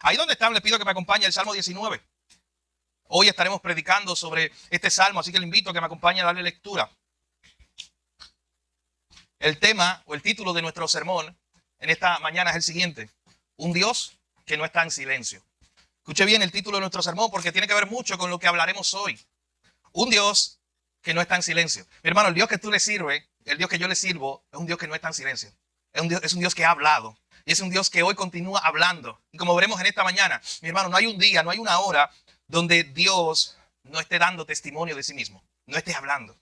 Ahí donde están, les pido que me acompañe el Salmo 19. Hoy estaremos predicando sobre este salmo, así que le invito a que me acompañe a darle lectura. El tema o el título de nuestro sermón en esta mañana es el siguiente: un Dios que no está en silencio. Escuche bien el título de nuestro sermón porque tiene que ver mucho con lo que hablaremos hoy. Un Dios que no está en silencio. Mi hermano, el Dios que tú le sirves, el Dios que yo le sirvo, es un Dios que no está en silencio. Es un Dios que ha hablado. Y es un Dios que hoy continúa hablando. Y como veremos en esta mañana, mi hermano, no hay un día, no hay una hora donde Dios no esté dando testimonio de sí mismo, no esté hablando.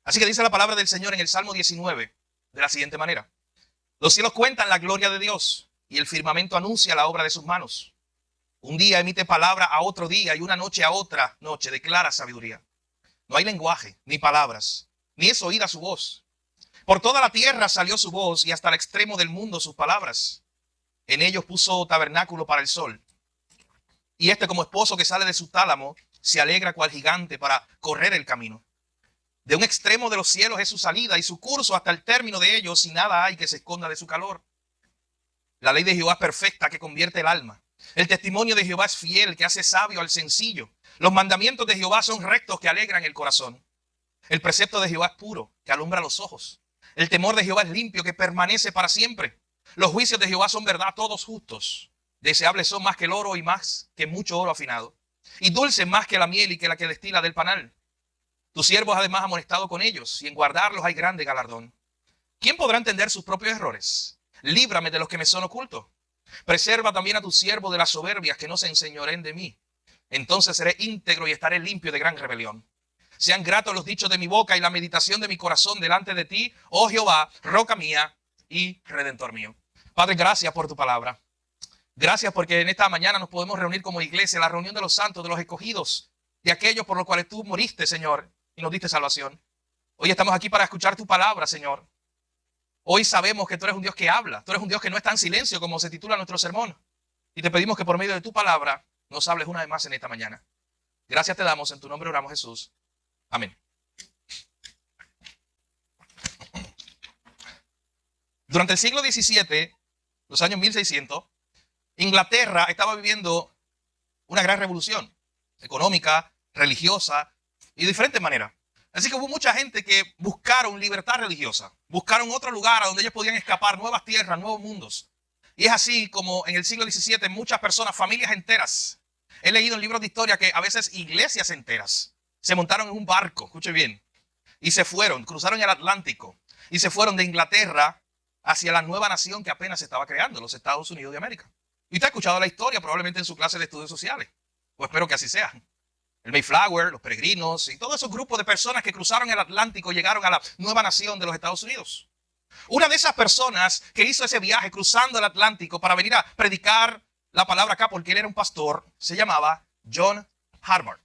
Así que dice la palabra del Señor en el Salmo 19 de la siguiente manera: los cielos cuentan la gloria de Dios y el firmamento anuncia la obra de sus manos. Un día emite palabra a otro día y una noche a otra noche declara sabiduría. No hay lenguaje, ni palabras, ni es oída su voz. Por toda la tierra salió su voz y hasta el extremo del mundo sus palabras. En ellos puso tabernáculo para el sol. Y este, como esposo que sale de su tálamo, se alegra cual gigante para correr el camino. De un extremo de los cielos es su salida y su curso hasta el término de ellos, y nada hay que se esconda de su calor. La ley de Jehová es perfecta, que convierte el alma. El testimonio de Jehová es fiel, que hace sabio al sencillo. Los mandamientos de Jehová son rectos, que alegran el corazón. El precepto de Jehová es puro, que alumbra los ojos. El temor de Jehová es limpio, que permanece para siempre. Los juicios de Jehová son verdad, todos justos. Deseables son más que el oro y más que mucho oro afinado. Y dulces más que la miel y que la que destila del panal. Tus siervos además amonestado con ellos, y en guardarlos hay grande galardón. ¿Quién podrá entender sus propios errores? Líbrame de los que me son ocultos. Preserva también a tu siervo de las soberbias, que no se enseñoren de mí. Entonces seré íntegro y estaré limpio de gran rebelión. Sean gratos los dichos de mi boca y la meditación de mi corazón delante de ti, oh Jehová, roca mía y redentor mío. Padre, gracias por tu palabra. Gracias porque en esta mañana nos podemos reunir como iglesia, la reunión de los santos, de los escogidos, de aquellos por los cuales tú moriste, Señor, y nos diste salvación. Hoy estamos aquí para escuchar tu palabra, Señor. Hoy sabemos que tú eres un Dios que habla, tú eres un Dios que no está en silencio, como se titula nuestro sermón. Y te pedimos que por medio de tu palabra nos hables una vez más en esta mañana. Gracias te damos, en tu nombre oramos, Jesús. Amén. Durante el siglo XVII, los años 1600, Inglaterra estaba viviendo una gran revolución económica, religiosa y de diferentes maneras. Así que hubo mucha gente que buscaron libertad religiosa, buscaron otro lugar a donde ellos podían escapar, nuevas tierras, nuevos mundos. Y es así como en el siglo XVII muchas personas, familias enteras, he leído en libros de historia que a veces iglesias enteras se montaron en un barco, escuche bien, y se fueron, cruzaron el Atlántico y se fueron de Inglaterra hacia la nueva nación que apenas se estaba creando, los Estados Unidos de América. Y usted ha escuchado la historia probablemente en su clase de estudios sociales, o espero que así sea. El Mayflower, los peregrinos y todos esos grupos de personas que cruzaron el Atlántico y llegaron a la nueva nación de los Estados Unidos. Una de esas personas que hizo ese viaje cruzando el Atlántico para venir a predicar la palabra acá, porque él era un pastor, se llamaba John Harvard.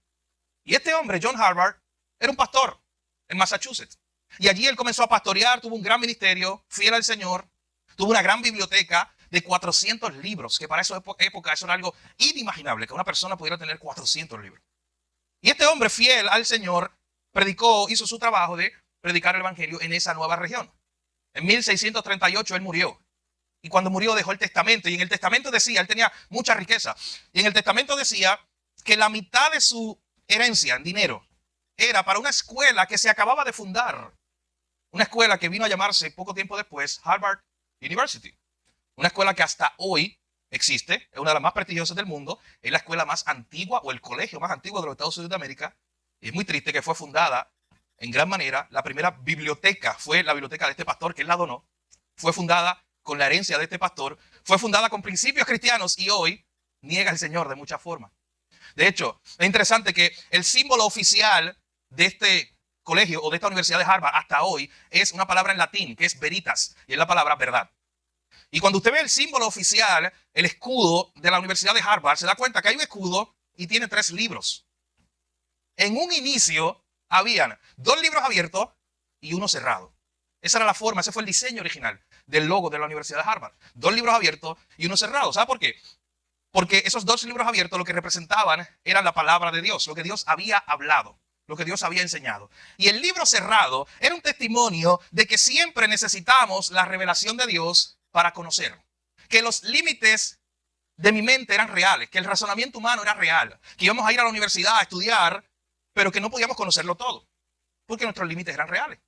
Y este hombre, John Harvard, era un pastor en Massachusetts. Y allí él comenzó a pastorear, tuvo un gran ministerio, fiel al Señor, tuvo una gran biblioteca de 400 libros, que para esa época eso era algo inimaginable, que una persona pudiera tener 400 libros. Y este hombre fiel al Señor predicó, hizo su trabajo de predicar el evangelio en esa nueva región. En 1638 él murió. Y cuando murió dejó el testamento. Y en el testamento decía, él tenía mucha riqueza. Y en el testamento decía que la mitad de su herencia en dinero era para una escuela que se acababa de fundar. Una escuela que vino a llamarse poco tiempo después Harvard University. Una escuela que hasta hoy existe, es una de las más prestigiosas del mundo, es la escuela más antigua o el colegio más antiguo de los Estados Unidos de América. Y es muy triste que fue fundada en gran manera, la primera biblioteca fue la biblioteca de este pastor, que él la donó, fue fundada con la herencia de este pastor, fue fundada con principios cristianos y hoy niega al Señor de muchas formas. De hecho, es interesante que el símbolo oficial de este colegio o de esta universidad de Harvard hasta hoy es una palabra en latín, que es veritas, y es la palabra verdad. Y cuando usted ve el símbolo oficial, el escudo de la Universidad de Harvard, se da cuenta que hay un escudo y tiene 3 libros. En un inicio habían 2 libros abiertos y uno cerrado. Esa era la forma, ese fue el diseño original del logo de la Universidad de Harvard. 2 libros abiertos y uno cerrado. ¿Sabe por qué? Porque esos 2 libros abiertos lo que representaban era la palabra de Dios, lo que Dios había hablado, lo que Dios había enseñado. Y el libro cerrado era un testimonio de que siempre necesitamos la revelación de Dios para conocer. Que los límites de mi mente eran reales, que el razonamiento humano era real, que íbamos a ir a la universidad a estudiar, pero que no podíamos conocerlo todo, porque nuestros límites eran reales.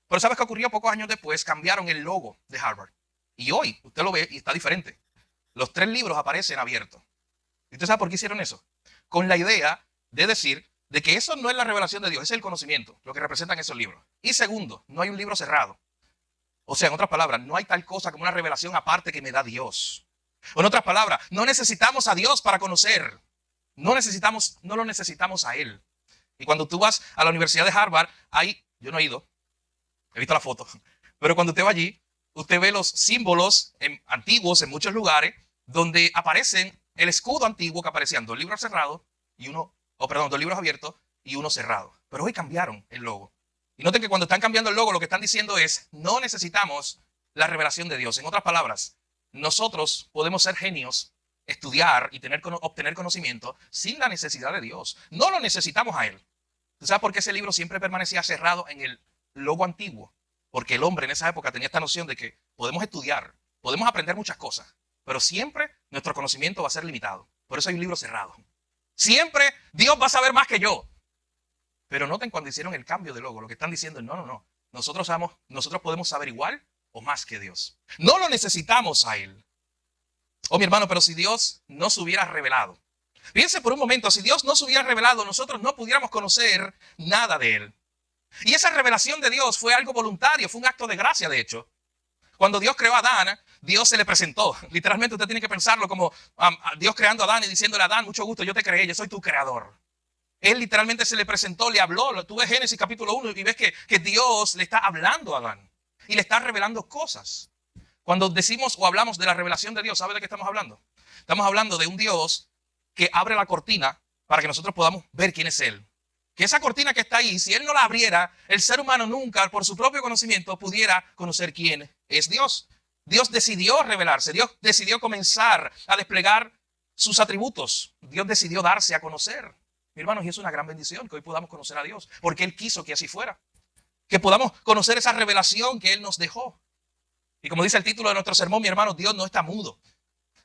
Pero ¿sabes qué ocurrió? Pocos años después cambiaron el logo de Harvard. Y hoy usted lo ve y está diferente. Los 3 libros aparecen abiertos. ¿Y usted sabe por qué hicieron eso? Con la idea de decir de que eso no es la revelación de Dios, es el conocimiento, lo que representan esos libros. Y segundo, no hay un libro cerrado. O sea, en otras palabras, no hay tal cosa como una revelación aparte que me da Dios. O en otras palabras, no necesitamos a Dios para conocer. No lo necesitamos a Él. Y cuando tú vas a la Universidad de Harvard, yo no he ido, he visto la foto, pero cuando usted va allí, usted ve los símbolos antiguos en muchos lugares donde aparecen el escudo antiguo que aparecían 2 libros cerrados y 2 libros abiertos y 1 cerrado. Pero hoy cambiaron el logo. Y noten que cuando están cambiando el logo, lo que están diciendo es, no necesitamos la revelación de Dios. En otras palabras, nosotros podemos ser genios, estudiar y obtener conocimiento sin la necesidad de Dios. No lo necesitamos a Él. ¿Tú sabes por qué ese libro siempre permanecía cerrado en el logo antiguo? Porque el hombre en esa época tenía esta noción de que podemos estudiar, podemos aprender muchas cosas, pero siempre nuestro conocimiento va a ser limitado. Por eso hay un libro cerrado. Siempre Dios va a saber más que yo. Pero noten cuando hicieron el cambio de logo, lo que están diciendo es no. Nosotros podemos saber igual o más que Dios. No lo necesitamos a Él. Oh, mi hermano, pero si Dios no se hubiera revelado. Piense por un momento, si Dios no se hubiera revelado, nosotros no pudiéramos conocer nada de Él. Y esa revelación de Dios fue algo voluntario, fue un acto de gracia, de hecho. Cuando Dios creó a Adán, Dios se le presentó. Literalmente usted tiene que pensarlo como Dios creando a Adán y diciéndole a Adán, mucho gusto, yo te creé, yo soy tu creador. Él literalmente se le presentó, le habló. Tú ves Génesis capítulo 1 y ves que Dios le está hablando a Adán y le está revelando cosas. Cuando decimos o hablamos de la revelación de Dios, ¿sabe de qué estamos hablando? Estamos hablando de un Dios que abre la cortina para que nosotros podamos ver quién es Él. Que esa cortina que está ahí, si Él no la abriera, el ser humano nunca, por su propio conocimiento, pudiera conocer quién es Dios. Dios decidió revelarse. Dios decidió comenzar a desplegar sus atributos. Dios decidió darse a conocer. Mi hermano, y es una gran bendición que hoy podamos conocer a Dios, porque Él quiso que así fuera. Que podamos conocer esa revelación que Él nos dejó. Y como dice el título de nuestro sermón, mi hermano, Dios no está mudo.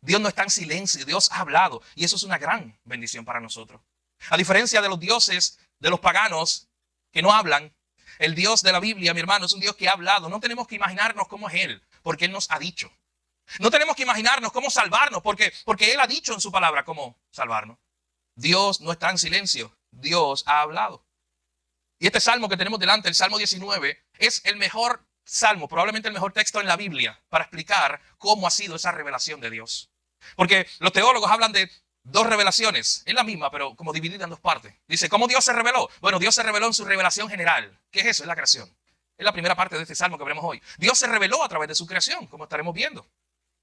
Dios no está en silencio, Dios ha hablado. Y eso es una gran bendición para nosotros. A diferencia de los dioses de los paganos que no hablan, el Dios de la Biblia, mi hermano, es un Dios que ha hablado. No tenemos que imaginarnos cómo es Él, porque Él nos ha dicho. No tenemos que imaginarnos cómo salvarnos, porque Él ha dicho en su palabra cómo salvarnos. Dios no está en silencio, Dios ha hablado. Y este salmo que tenemos delante, el Salmo 19, es el mejor salmo, probablemente el mejor texto en la Biblia para explicar cómo ha sido esa revelación de Dios. Porque los teólogos hablan de 2 revelaciones, es la misma, pero como dividida en 2 partes. Dice, ¿cómo Dios se reveló? Bueno, Dios se reveló en su revelación general. ¿Qué es eso? Es la creación. Es la primera parte de este salmo que veremos hoy. Dios se reveló a través de su creación, como estaremos viendo.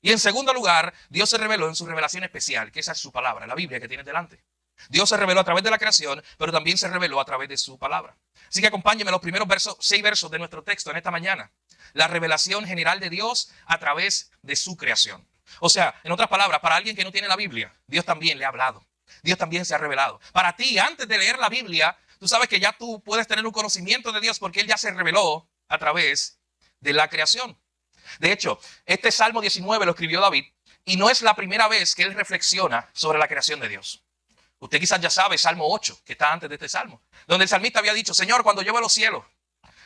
Y en segundo lugar, Dios se reveló en su revelación especial, que esa es su palabra, la Biblia que tienes delante. Dios se reveló a través de la creación, pero también se reveló a través de su palabra. Así que acompáñenme los primeros 6 versos de nuestro texto en esta mañana. La revelación general de Dios a través de su creación. O sea, en otras palabras, para alguien que no tiene la Biblia, Dios también le ha hablado. Dios también se ha revelado. Para ti, antes de leer la Biblia, tú sabes que ya tú puedes tener un conocimiento de Dios porque Él ya se reveló a través de la creación. De hecho, este Salmo 19 lo escribió David y no es la primera vez que él reflexiona sobre la creación de Dios. Usted quizás ya sabe Salmo 8, que está antes de este Salmo, donde el salmista había dicho, Señor, cuando yo veo los cielos,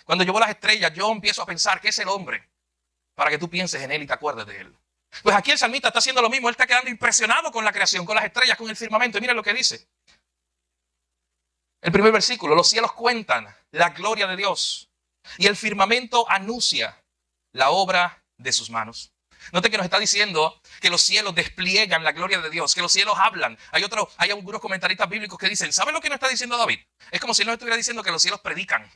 cuando yo veo las estrellas, yo empiezo a pensar ¿qué es el hombre? Para que tú pienses en él y te acuerdes de él. Pues aquí el salmista está haciendo lo mismo, él está quedando impresionado con la creación, con las estrellas, con el firmamento. Y mira lo que dice. El primer versículo, los cielos cuentan la gloria de Dios y el firmamento anuncia la obra de sus manos. Note que nos está diciendo que los cielos despliegan la gloria de Dios, que los cielos hablan. Hay algunos comentaristas bíblicos que dicen, ¿saben lo que nos está diciendo David? Es como si él nos estuviera diciendo que los cielos predican.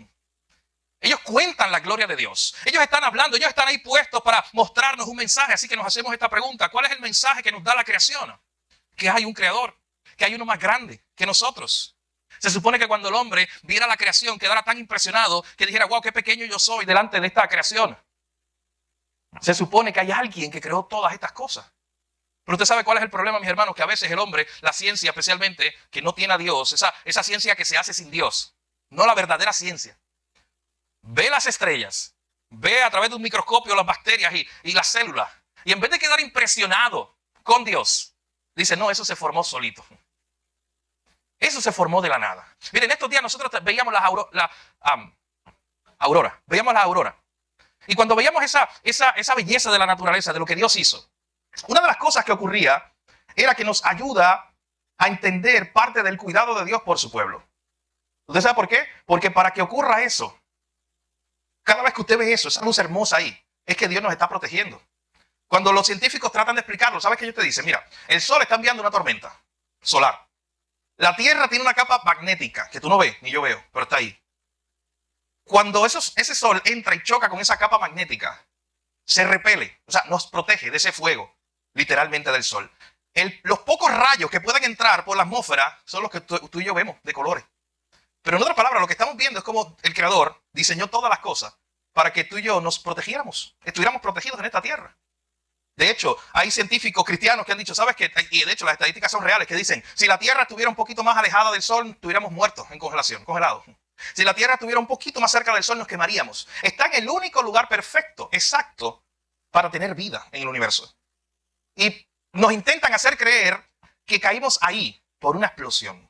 Ellos cuentan la gloria de Dios. Ellos están hablando, ellos están ahí puestos para mostrarnos un mensaje. Así que nos hacemos esta pregunta, ¿cuál es el mensaje que nos da la creación? Que hay un creador, que hay uno más grande que nosotros. Se supone que cuando el hombre viera la creación quedara tan impresionado que dijera, wow, qué pequeño yo soy delante de esta creación. Se supone que hay alguien que creó todas estas cosas. Pero usted sabe cuál es el problema, mis hermanos, que a veces el hombre, la ciencia especialmente, que no tiene a Dios, esa ciencia que se hace sin Dios, no la verdadera ciencia, ve las estrellas, ve a través de un microscopio las bacterias y las células, y en vez de quedar impresionado con Dios, Dice, no, eso se formó solito. Eso se formó de la nada. Miren, estos días nosotros veíamos las auroras. Veíamos las auroras. Y cuando veíamos esa belleza de la naturaleza, de lo que Dios hizo, una de las cosas que ocurría era que nos ayuda a entender parte del cuidado de Dios por su pueblo. ¿Usted sabe por qué? Porque para que ocurra eso, cada vez que usted ve eso, esa luz hermosa ahí, es que Dios nos está protegiendo. Cuando los científicos tratan de explicarlo, ¿sabes qué ellos te dicen? Mira, el sol está enviando una tormenta solar. La Tierra tiene una capa magnética que tú no ves, ni yo veo, pero está ahí. Cuando ese sol entra y choca con esa capa magnética, se repele, o sea, nos protege de ese fuego, literalmente del sol. Los pocos rayos que puedan entrar por la atmósfera son los que tú y yo vemos, de colores. Pero en otras palabras, lo que estamos viendo es como el Creador diseñó todas las cosas para que tú y yo nos protegiéramos, estuviéramos protegidos en esta tierra. De hecho, hay científicos cristianos que han dicho, ¿sabes qué? Y de hecho las estadísticas son reales, que dicen, si la Tierra estuviera un poquito más alejada del Sol, estuviéramos muertos en congelación, congelados. Si la Tierra estuviera un poquito más cerca del Sol, nos quemaríamos. Está en el único lugar perfecto, exacto, para tener vida en el universo. Y nos intentan hacer creer que caímos ahí por una explosión.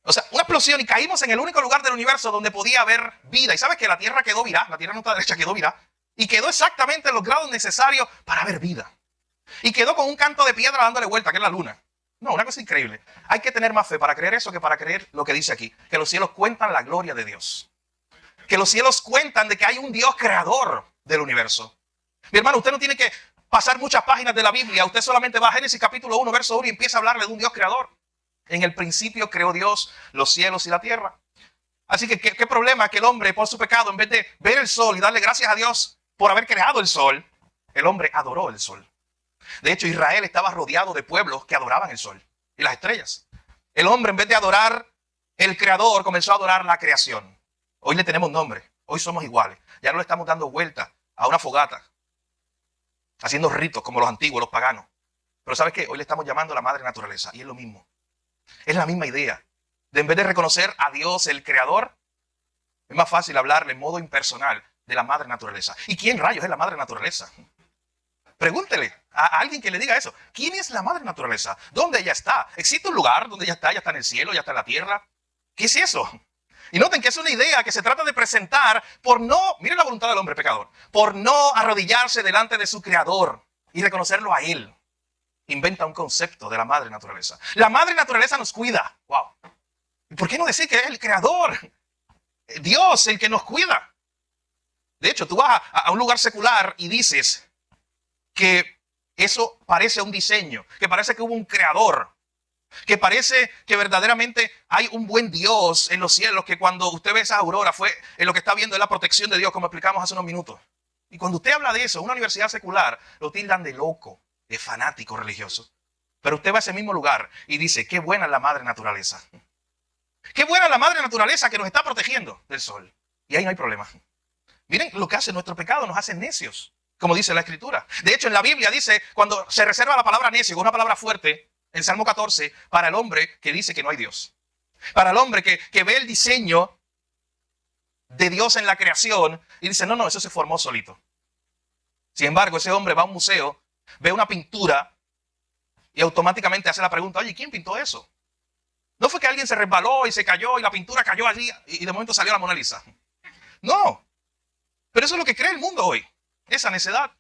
O sea, una explosión y caímos en el único lugar del universo donde podía haber vida. Y ¿sabes que la Tierra quedó virada? La Tierra no está derecha, quedó virada. Y quedó exactamente en los grados necesarios para haber vida. Y quedó con un canto de piedra dándole vuelta, que es la luna. No, una cosa increíble. Hay que tener más fe para creer eso que para creer lo que dice aquí. Que los cielos cuentan la gloria de Dios. Que los cielos cuentan de que hay un Dios creador del universo. Mi hermano, usted no tiene que pasar muchas páginas de la Biblia. Usted solamente va a Génesis capítulo 1, verso 1 y empieza a hablarle de un Dios creador. En el principio creó Dios los cielos y la tierra. Así que, ¿qué problema que el hombre, por su pecado, en vez de ver el sol y darle gracias a Dios por haber creado el sol, el hombre adoró el sol? De hecho, Israel estaba rodeado de pueblos que adoraban el sol y las estrellas. El hombre, en vez de adorar el creador, comenzó a adorar la creación. Hoy le tenemos nombre. Hoy somos iguales. Ya no le estamos dando vuelta a una fogata, haciendo ritos como los antiguos, los paganos. Pero ¿sabes qué? Hoy le estamos llamando a la madre naturaleza. Y es lo mismo. Es la misma idea. En vez de reconocer a Dios, el creador, es más fácil hablarle en modo impersonal de la madre naturaleza. ¿Y quién rayos es la madre naturaleza? Pregúntele a alguien que le diga eso. ¿Quién es la madre naturaleza? ¿Dónde ella está? ¿Existe un lugar donde ella está? ¿Ya está en el cielo? ¿Ya está en la tierra? ¿Qué es eso? Y noten que es una idea que se trata de presentar por no, miren la voluntad del hombre pecador, por no arrodillarse delante de su creador y reconocerlo a él. Inventa un concepto de la madre naturaleza. La madre naturaleza nos cuida. Wow. ¿Por qué no decir que es el creador? Dios, el que nos cuida. De hecho, tú vas a un lugar secular y dices que eso parece un diseño, que parece que hubo un creador, que parece que verdaderamente hay un buen Dios en los cielos, que cuando usted ve esa aurora fue en lo que está viendo es la protección de Dios, como explicamos hace unos minutos. Y cuando usted habla de eso, una universidad secular, lo tildan de loco, de fanático religioso. Pero usted va a ese mismo lugar y dice, qué buena es la madre naturaleza. Qué buena es la madre naturaleza que nos está protegiendo del sol. Y ahí no hay problema. Miren lo que hace nuestro pecado, nos hace necios, como dice la Escritura. De hecho, en la Biblia dice, cuando se reserva la palabra necio, una palabra fuerte, en Salmo 14, para el hombre que dice que no hay Dios. Para el hombre que ve el diseño de Dios en la creación y dice, no, eso se formó solito. Sin embargo, ese hombre va a un museo, ve una pintura y automáticamente hace la pregunta, oye, ¿quién pintó eso? No fue que alguien se resbaló y se cayó y la pintura cayó allí y de momento salió la Mona Lisa. No. Pero eso es lo que cree el mundo hoy, esa necedad.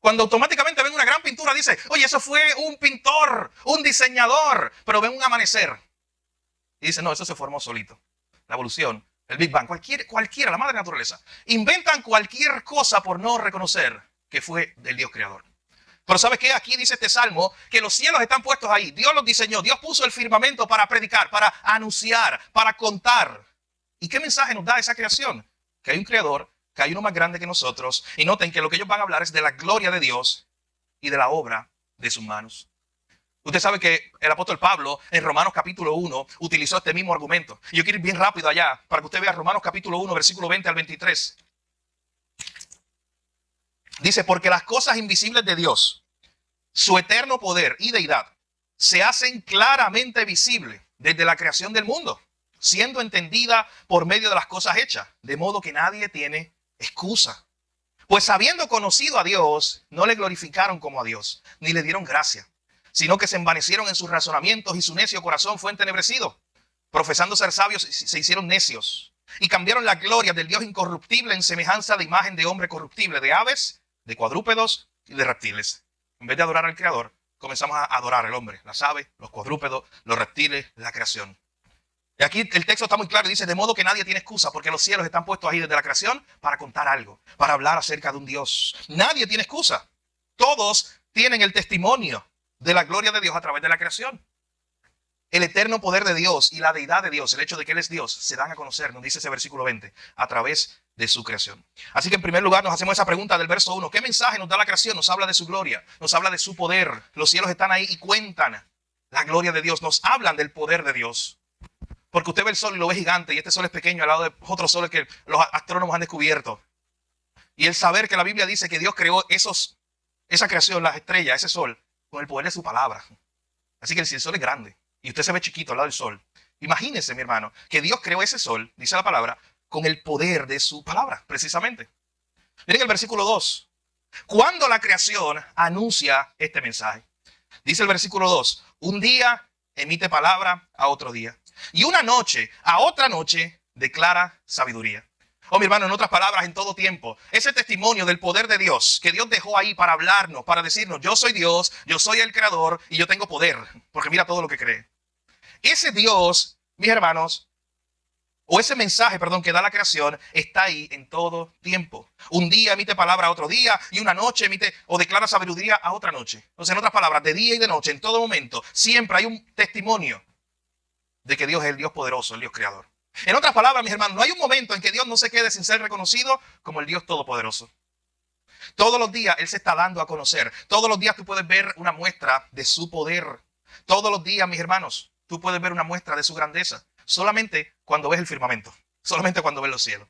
Cuando automáticamente ven una gran pintura, dice, oye, eso fue un pintor, un diseñador, pero ven un amanecer. Y dice, no, eso se formó solito. La evolución, el Big Bang, cualquiera, la madre naturaleza. Inventan cualquier cosa por no reconocer que fue del Dios creador. Pero ¿sabes qué? Aquí dice este salmo que los cielos están puestos ahí. Dios los diseñó, Dios puso el firmamento para predicar, para anunciar, para contar. ¿Y qué mensaje nos da esa creación? Que hay un creador, que hay uno más grande que nosotros. Y noten que lo que ellos van a hablar es de la gloria de Dios y de la obra de sus manos. Usted sabe que el apóstol Pablo en Romanos capítulo 1 utilizó este mismo argumento. Y yo quiero ir bien rápido allá para que usted vea Romanos capítulo 1, versículo 20 al 23. Dice, porque las cosas invisibles de Dios, su eterno poder y deidad, se hacen claramente visibles desde la creación del mundo, siendo entendida por medio de las cosas hechas, de modo que nadie tiene excusa. Pues habiendo conocido a Dios, no le glorificaron como a Dios, ni le dieron gracia, sino que se envanecieron en sus razonamientos y su necio corazón fue entenebrecido. Profesando ser sabios, se hicieron necios y cambiaron la gloria del Dios incorruptible en semejanza de imagen de hombre corruptible, de aves, de cuadrúpedos y de reptiles. En vez de adorar al Creador, comenzamos a adorar al hombre, las aves, los cuadrúpedos, los reptiles, la creación. Y aquí el texto está muy claro y dice, de modo que nadie tiene excusa, porque los cielos están puestos ahí desde la creación para contar algo, para hablar acerca de un Dios. Nadie tiene excusa. Todos tienen el testimonio de la gloria de Dios a través de la creación. El eterno poder de Dios y la deidad de Dios, el hecho de que Él es Dios, se dan a conocer, nos dice ese versículo 20, a través de su creación. Así que en primer lugar nos hacemos esa pregunta del verso 1. ¿Qué mensaje nos da la creación? Nos habla de su gloria, nos habla de su poder. Los cielos están ahí y cuentan la gloria de Dios, nos hablan del poder de Dios. Porque usted ve el sol y lo ve gigante y este sol es pequeño al lado de otros soles que los astrónomos han descubierto. Y el saber que la Biblia dice que Dios creó esa creación, las estrellas, ese sol, con el poder de su palabra. Así que si el sol es grande y usted se ve chiquito al lado del sol, imagínese, mi hermano, que Dios creó ese sol, dice la palabra, con el poder de su palabra, precisamente. Miren el versículo 2. Cuando la creación anuncia este mensaje. Dice el versículo 2. Un día emite palabra a otro día. Y una noche a otra noche declara sabiduría. Oh, mi hermano, en otras palabras, en todo tiempo, ese testimonio del poder de Dios que Dios dejó ahí para hablarnos, para decirnos, yo soy Dios, yo soy el creador y yo tengo poder, porque mira todo lo que cree. Ese Dios, mis hermanos, o ese mensaje, perdón, que da la creación, está ahí en todo tiempo. Un día emite palabra a otro día y una noche emite o declara sabiduría a otra noche. Entonces, en otras palabras, de día y de noche, en todo momento, siempre hay un testimonio de que Dios es el Dios poderoso, el Dios creador. En otras palabras, mis hermanos, no hay un momento en que Dios no se quede sin ser reconocido como el Dios todopoderoso. Todos los días Él se está dando a conocer. Todos los días tú puedes ver una muestra de su poder. Todos los días, mis hermanos, tú puedes ver una muestra de su grandeza. Solamente cuando ves el firmamento. Solamente cuando ves los cielos.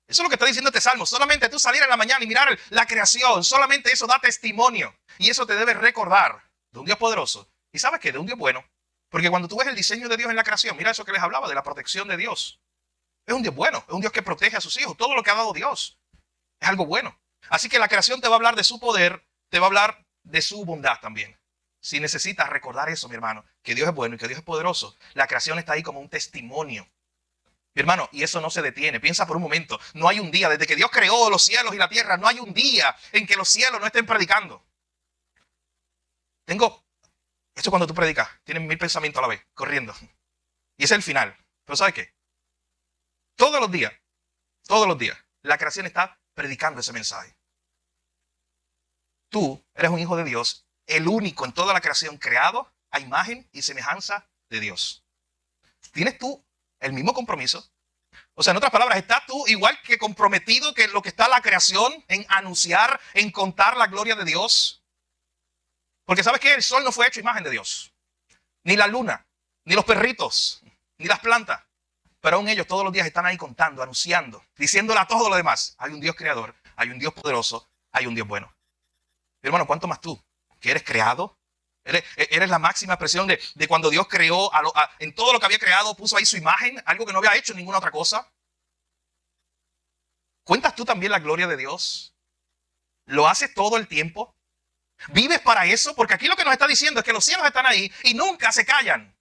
Eso es lo que está diciendo este salmo. Solamente tú salir en la mañana y mirar la creación. Solamente eso da testimonio. Y eso te debe recordar de un Dios poderoso. ¿Y sabes qué? De un Dios bueno. Porque cuando tú ves el diseño de Dios en la creación, mira eso que les hablaba de la protección de Dios. Es un Dios bueno, es un Dios que protege a sus hijos. Todo lo que ha dado Dios es algo bueno. Así que la creación te va a hablar de su poder, te va a hablar de su bondad también. Si necesitas recordar eso, mi hermano, que Dios es bueno y que Dios es poderoso, la creación está ahí como un testimonio. Mi hermano, y eso no se detiene. Piensa por un momento, no hay un día, desde que Dios creó los cielos y la tierra, no hay un día en que los cielos no estén predicando. Esto cuando tú predicas, tienes 1000 pensamientos a la vez, corriendo. Y ese es el final. Pero ¿sabes qué? Todos los días, la creación está predicando ese mensaje. Tú eres un hijo de Dios, el único en toda la creación creado a imagen y semejanza de Dios. ¿Tienes tú el mismo compromiso? O sea, en otras palabras, ¿estás tú igual que comprometido que lo que está la creación en anunciar, en contar la gloria de Dios? Porque ¿sabes qué? El sol no fue hecho imagen de Dios. Ni la luna, ni los perritos, ni las plantas. Pero aún ellos todos los días están ahí contando, anunciando, diciéndole a todos los demás. Hay un Dios creador, hay un Dios poderoso, hay un Dios bueno. Mi hermano, ¿cuánto más tú? ¿Que eres creado? Eres la máxima expresión de cuando Dios creó, en todo lo que había creado, puso ahí su imagen, algo que no había hecho ninguna otra cosa. ¿Cuentas tú también la gloria de Dios? ¿Lo haces todo el tiempo? ¿Vives para eso? Porque aquí lo que nos está diciendo es que los cielos están ahí y nunca se callan.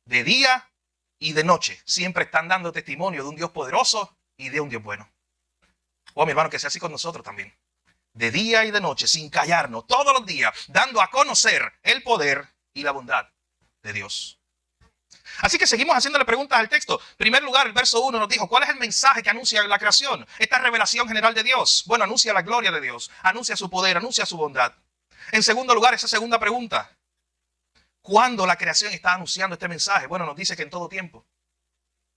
De día y de noche siempre están dando testimonio de un Dios poderoso y de un Dios bueno. Oh, mi hermano, que sea así con nosotros también. De día y de noche, sin callarnos, todos los días, dando a conocer el poder y la bondad de Dios. Así que seguimos haciéndole preguntas al texto. En primer lugar, el verso 1 nos dijo, ¿cuál es el mensaje que anuncia la creación? Esta revelación general de Dios. Bueno, anuncia la gloria de Dios, anuncia su poder, anuncia su bondad. En segundo lugar, esa segunda pregunta. ¿Cuándo la creación está anunciando este mensaje? Bueno, nos dice que en todo tiempo.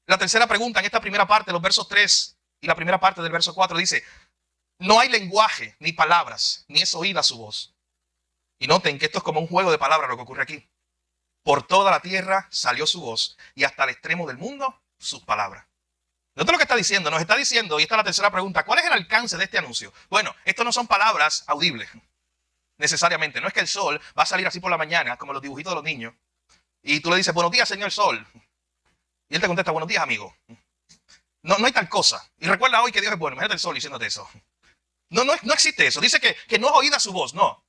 La tercera pregunta, en esta primera parte, los versos 3 y la primera parte del verso 4, dice, no hay lenguaje, ni palabras, ni es oída su voz. Y noten que esto es como un juego de palabras lo que ocurre aquí. Por toda la tierra salió su voz, y hasta el extremo del mundo, sus palabras. Noten lo que está diciendo, nos está diciendo, y esta es la tercera pregunta, ¿cuál es el alcance de este anuncio? Bueno, esto no son palabras audibles, necesariamente. No es que el sol va a salir así por la mañana, como los dibujitos de los niños, y tú le dices, buenos días, señor sol. Y él te contesta, buenos días, amigo. No hay tal cosa. Y recuerda hoy que Dios es bueno. Imagínate el sol diciéndote eso. No existe eso. Dice que no es oída su voz, no.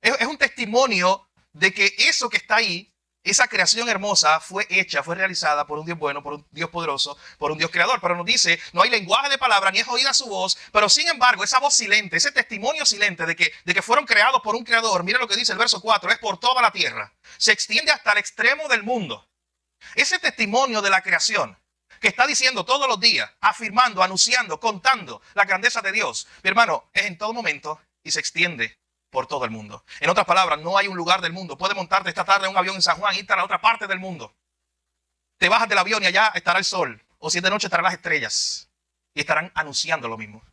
Es un testimonio de que eso que está ahí, esa creación hermosa, fue hecha, fue realizada por un Dios bueno, por un Dios poderoso, por un Dios creador. Pero nos dice, no hay lenguaje de palabra, ni es oída su voz, pero sin embargo, esa voz silente, ese testimonio silente de que fueron creados por un creador, mira lo que dice el verso 4, es por toda la tierra. Se extiende hasta el extremo del mundo. Ese testimonio de la creación, que está diciendo todos los días, afirmando, anunciando, contando la grandeza de Dios, mi hermano, es en todo momento y se extiende por todo el mundo. En otras palabras, no hay un lugar del mundo. Puedes montarte esta tarde en un avión en San Juan y irte a la otra parte del mundo. Te bajas del avión y allá estará el sol. O si es de noche estarán las estrellas. Y estarán anunciando lo mismo.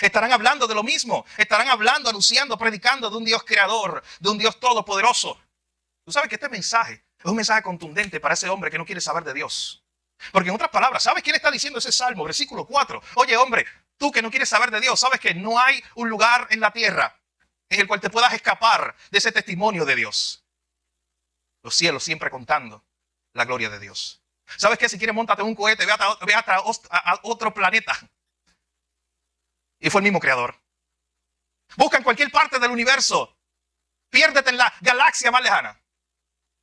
Estarán hablando de lo mismo. Estarán hablando, anunciando, predicando de un Dios creador, de un Dios todopoderoso. Tú sabes que este mensaje es un mensaje contundente para ese hombre que no quiere saber de Dios. Porque en otras palabras, ¿sabes quién está diciendo ese salmo? Versículo 4. Oye, hombre, tú que no quieres saber de Dios, sabes que no hay un lugar en la tierra en el cual te puedas escapar de ese testimonio de Dios. Los cielos siempre contando la gloria de Dios. ¿Sabes qué? Si quieres, móntate en un cohete, ve a otro planeta. Y fue el mismo creador. Busca en cualquier parte del universo. Piérdete en la galaxia más lejana.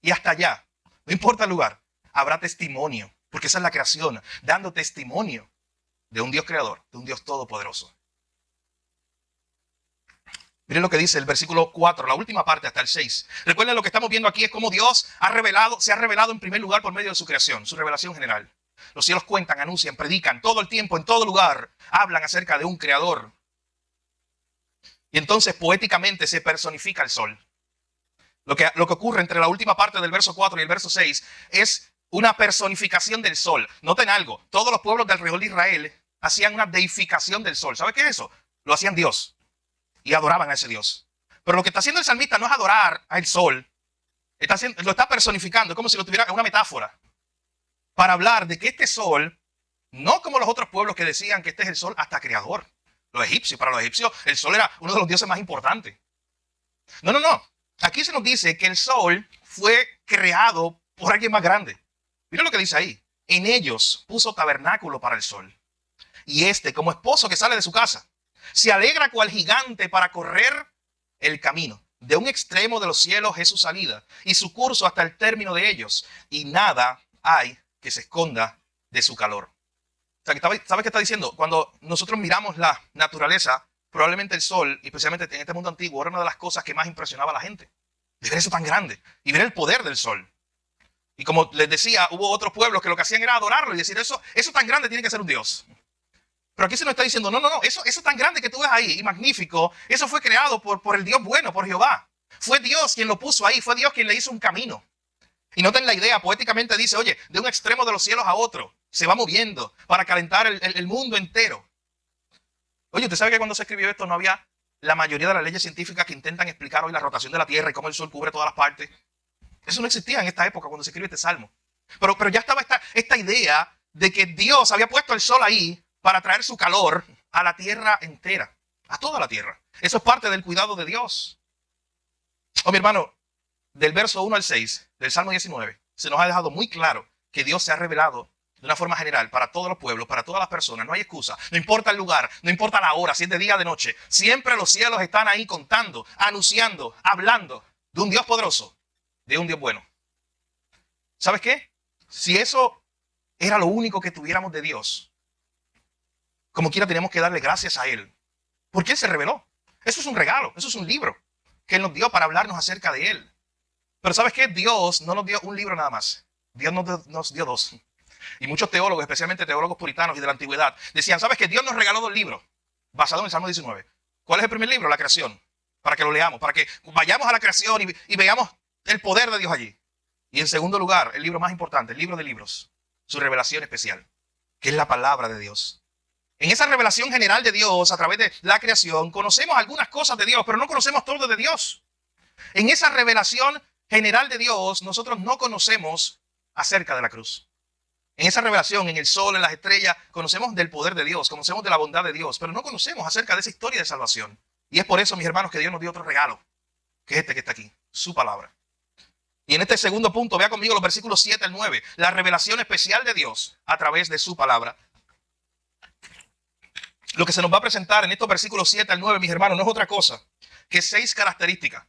Y hasta allá, no importa el lugar, habrá testimonio. Porque esa es la creación, dando testimonio de un Dios creador, de un Dios todopoderoso. Miren lo que dice el versículo 4, la última parte hasta el 6. Recuerden, lo que estamos viendo aquí es cómo Dios se ha revelado en primer lugar por medio de su creación, su revelación general. Los cielos cuentan, anuncian, predican todo el tiempo, en todo lugar, hablan acerca de un creador. Y entonces poéticamente se personifica el sol. Lo que ocurre entre la última parte del verso 4 y el verso 6 es una personificación del sol. Noten algo, todos los pueblos de alrededor de Israel hacían una deificación del sol. ¿Sabe qué es eso? Lo hacían Dios. Y adoraban a ese Dios. Pero lo que está haciendo el salmista no es adorar al sol. Lo está personificando. Es como si lo tuviera en una metáfora. Para hablar de que este sol, no como los otros pueblos que decían que este es el sol hasta creador. Los egipcios, para los egipcios, el sol era uno de los dioses más importantes. No. Aquí se nos dice que el sol fue creado por alguien más grande. Mira lo que dice ahí. En ellos puso tabernáculo para el sol. Y como esposo que sale de su casa, se alegra cual gigante para correr el camino. De un extremo de los cielos es su salida y su curso hasta el término de ellos. Y nada hay que se esconda de su calor. O sea, ¿sabes qué está diciendo? Cuando nosotros miramos la naturaleza, probablemente el sol, especialmente en este mundo antiguo, era una de las cosas que más impresionaba a la gente. De ver eso tan grande y ver el poder del sol. Y como les decía, hubo otros pueblos que lo que hacían era adorarlo y decir, eso tan grande tiene que ser un Dios. Pero aquí se nos está diciendo, no, eso tan grande que tú ves ahí y magnífico, eso fue creado por el Dios bueno, por Jehová. Fue Dios quien lo puso ahí, fue Dios quien le hizo un camino. Y noten la idea, poéticamente dice, oye, de un extremo de los cielos a otro, se va moviendo para calentar el mundo entero. Oye, ¿usted sabe que cuando se escribió esto no había la mayoría de las leyes científicas que intentan explicar hoy la rotación de la Tierra y cómo el Sol cubre todas las partes? Eso no existía en esta época cuando se escribe este salmo. Pero ya estaba esta idea de que Dios había puesto el sol ahí para traer su calor a la tierra entera, a toda la tierra. Eso es parte del cuidado de Dios. Oh, mi hermano, del verso 1 al 6 del Salmo 19, se nos ha dejado muy claro que Dios se ha revelado de una forma general para todos los pueblos, para todas las personas. No hay excusa, no importa el lugar, no importa la hora, si es de día o de noche. Siempre los cielos están ahí contando, anunciando, hablando de un Dios poderoso, de un Dios bueno. ¿Sabes qué? Si eso era lo único que tuviéramos de Dios, como quiera tenemos que darle gracias a Él. Porque Él se reveló. Eso es un regalo, eso es un libro que Él nos dio para hablarnos acerca de Él. Pero ¿sabes qué? Dios no nos dio un libro nada más. Dios nos dio dos. Y muchos teólogos, especialmente teólogos puritanos y de la antigüedad, decían, ¿sabes qué? Dios nos regaló dos libros basados en el Salmo 19. ¿Cuál es el primer libro? La creación. Para que lo leamos, para que vayamos a la creación y veamos el poder de Dios allí. Y en segundo lugar, el libro más importante, el libro de libros, su revelación especial, que es la palabra de Dios. En esa revelación general de Dios a través de la creación, conocemos algunas cosas de Dios, pero no conocemos todo de Dios. En esa revelación general de Dios, nosotros no conocemos acerca de la cruz. En esa revelación, en el sol, en las estrellas, conocemos del poder de Dios, conocemos de la bondad de Dios, pero no conocemos acerca de esa historia de salvación. Y es por eso, mis hermanos, que Dios nos dio otro regalo, que es este que está aquí, su palabra. Y en este segundo punto, vea conmigo los versículos 7 al 9, la revelación especial de Dios a través de su palabra. Lo que se nos va a presentar en estos versículos 7 al 9, mis hermanos, no es otra cosa que 6 características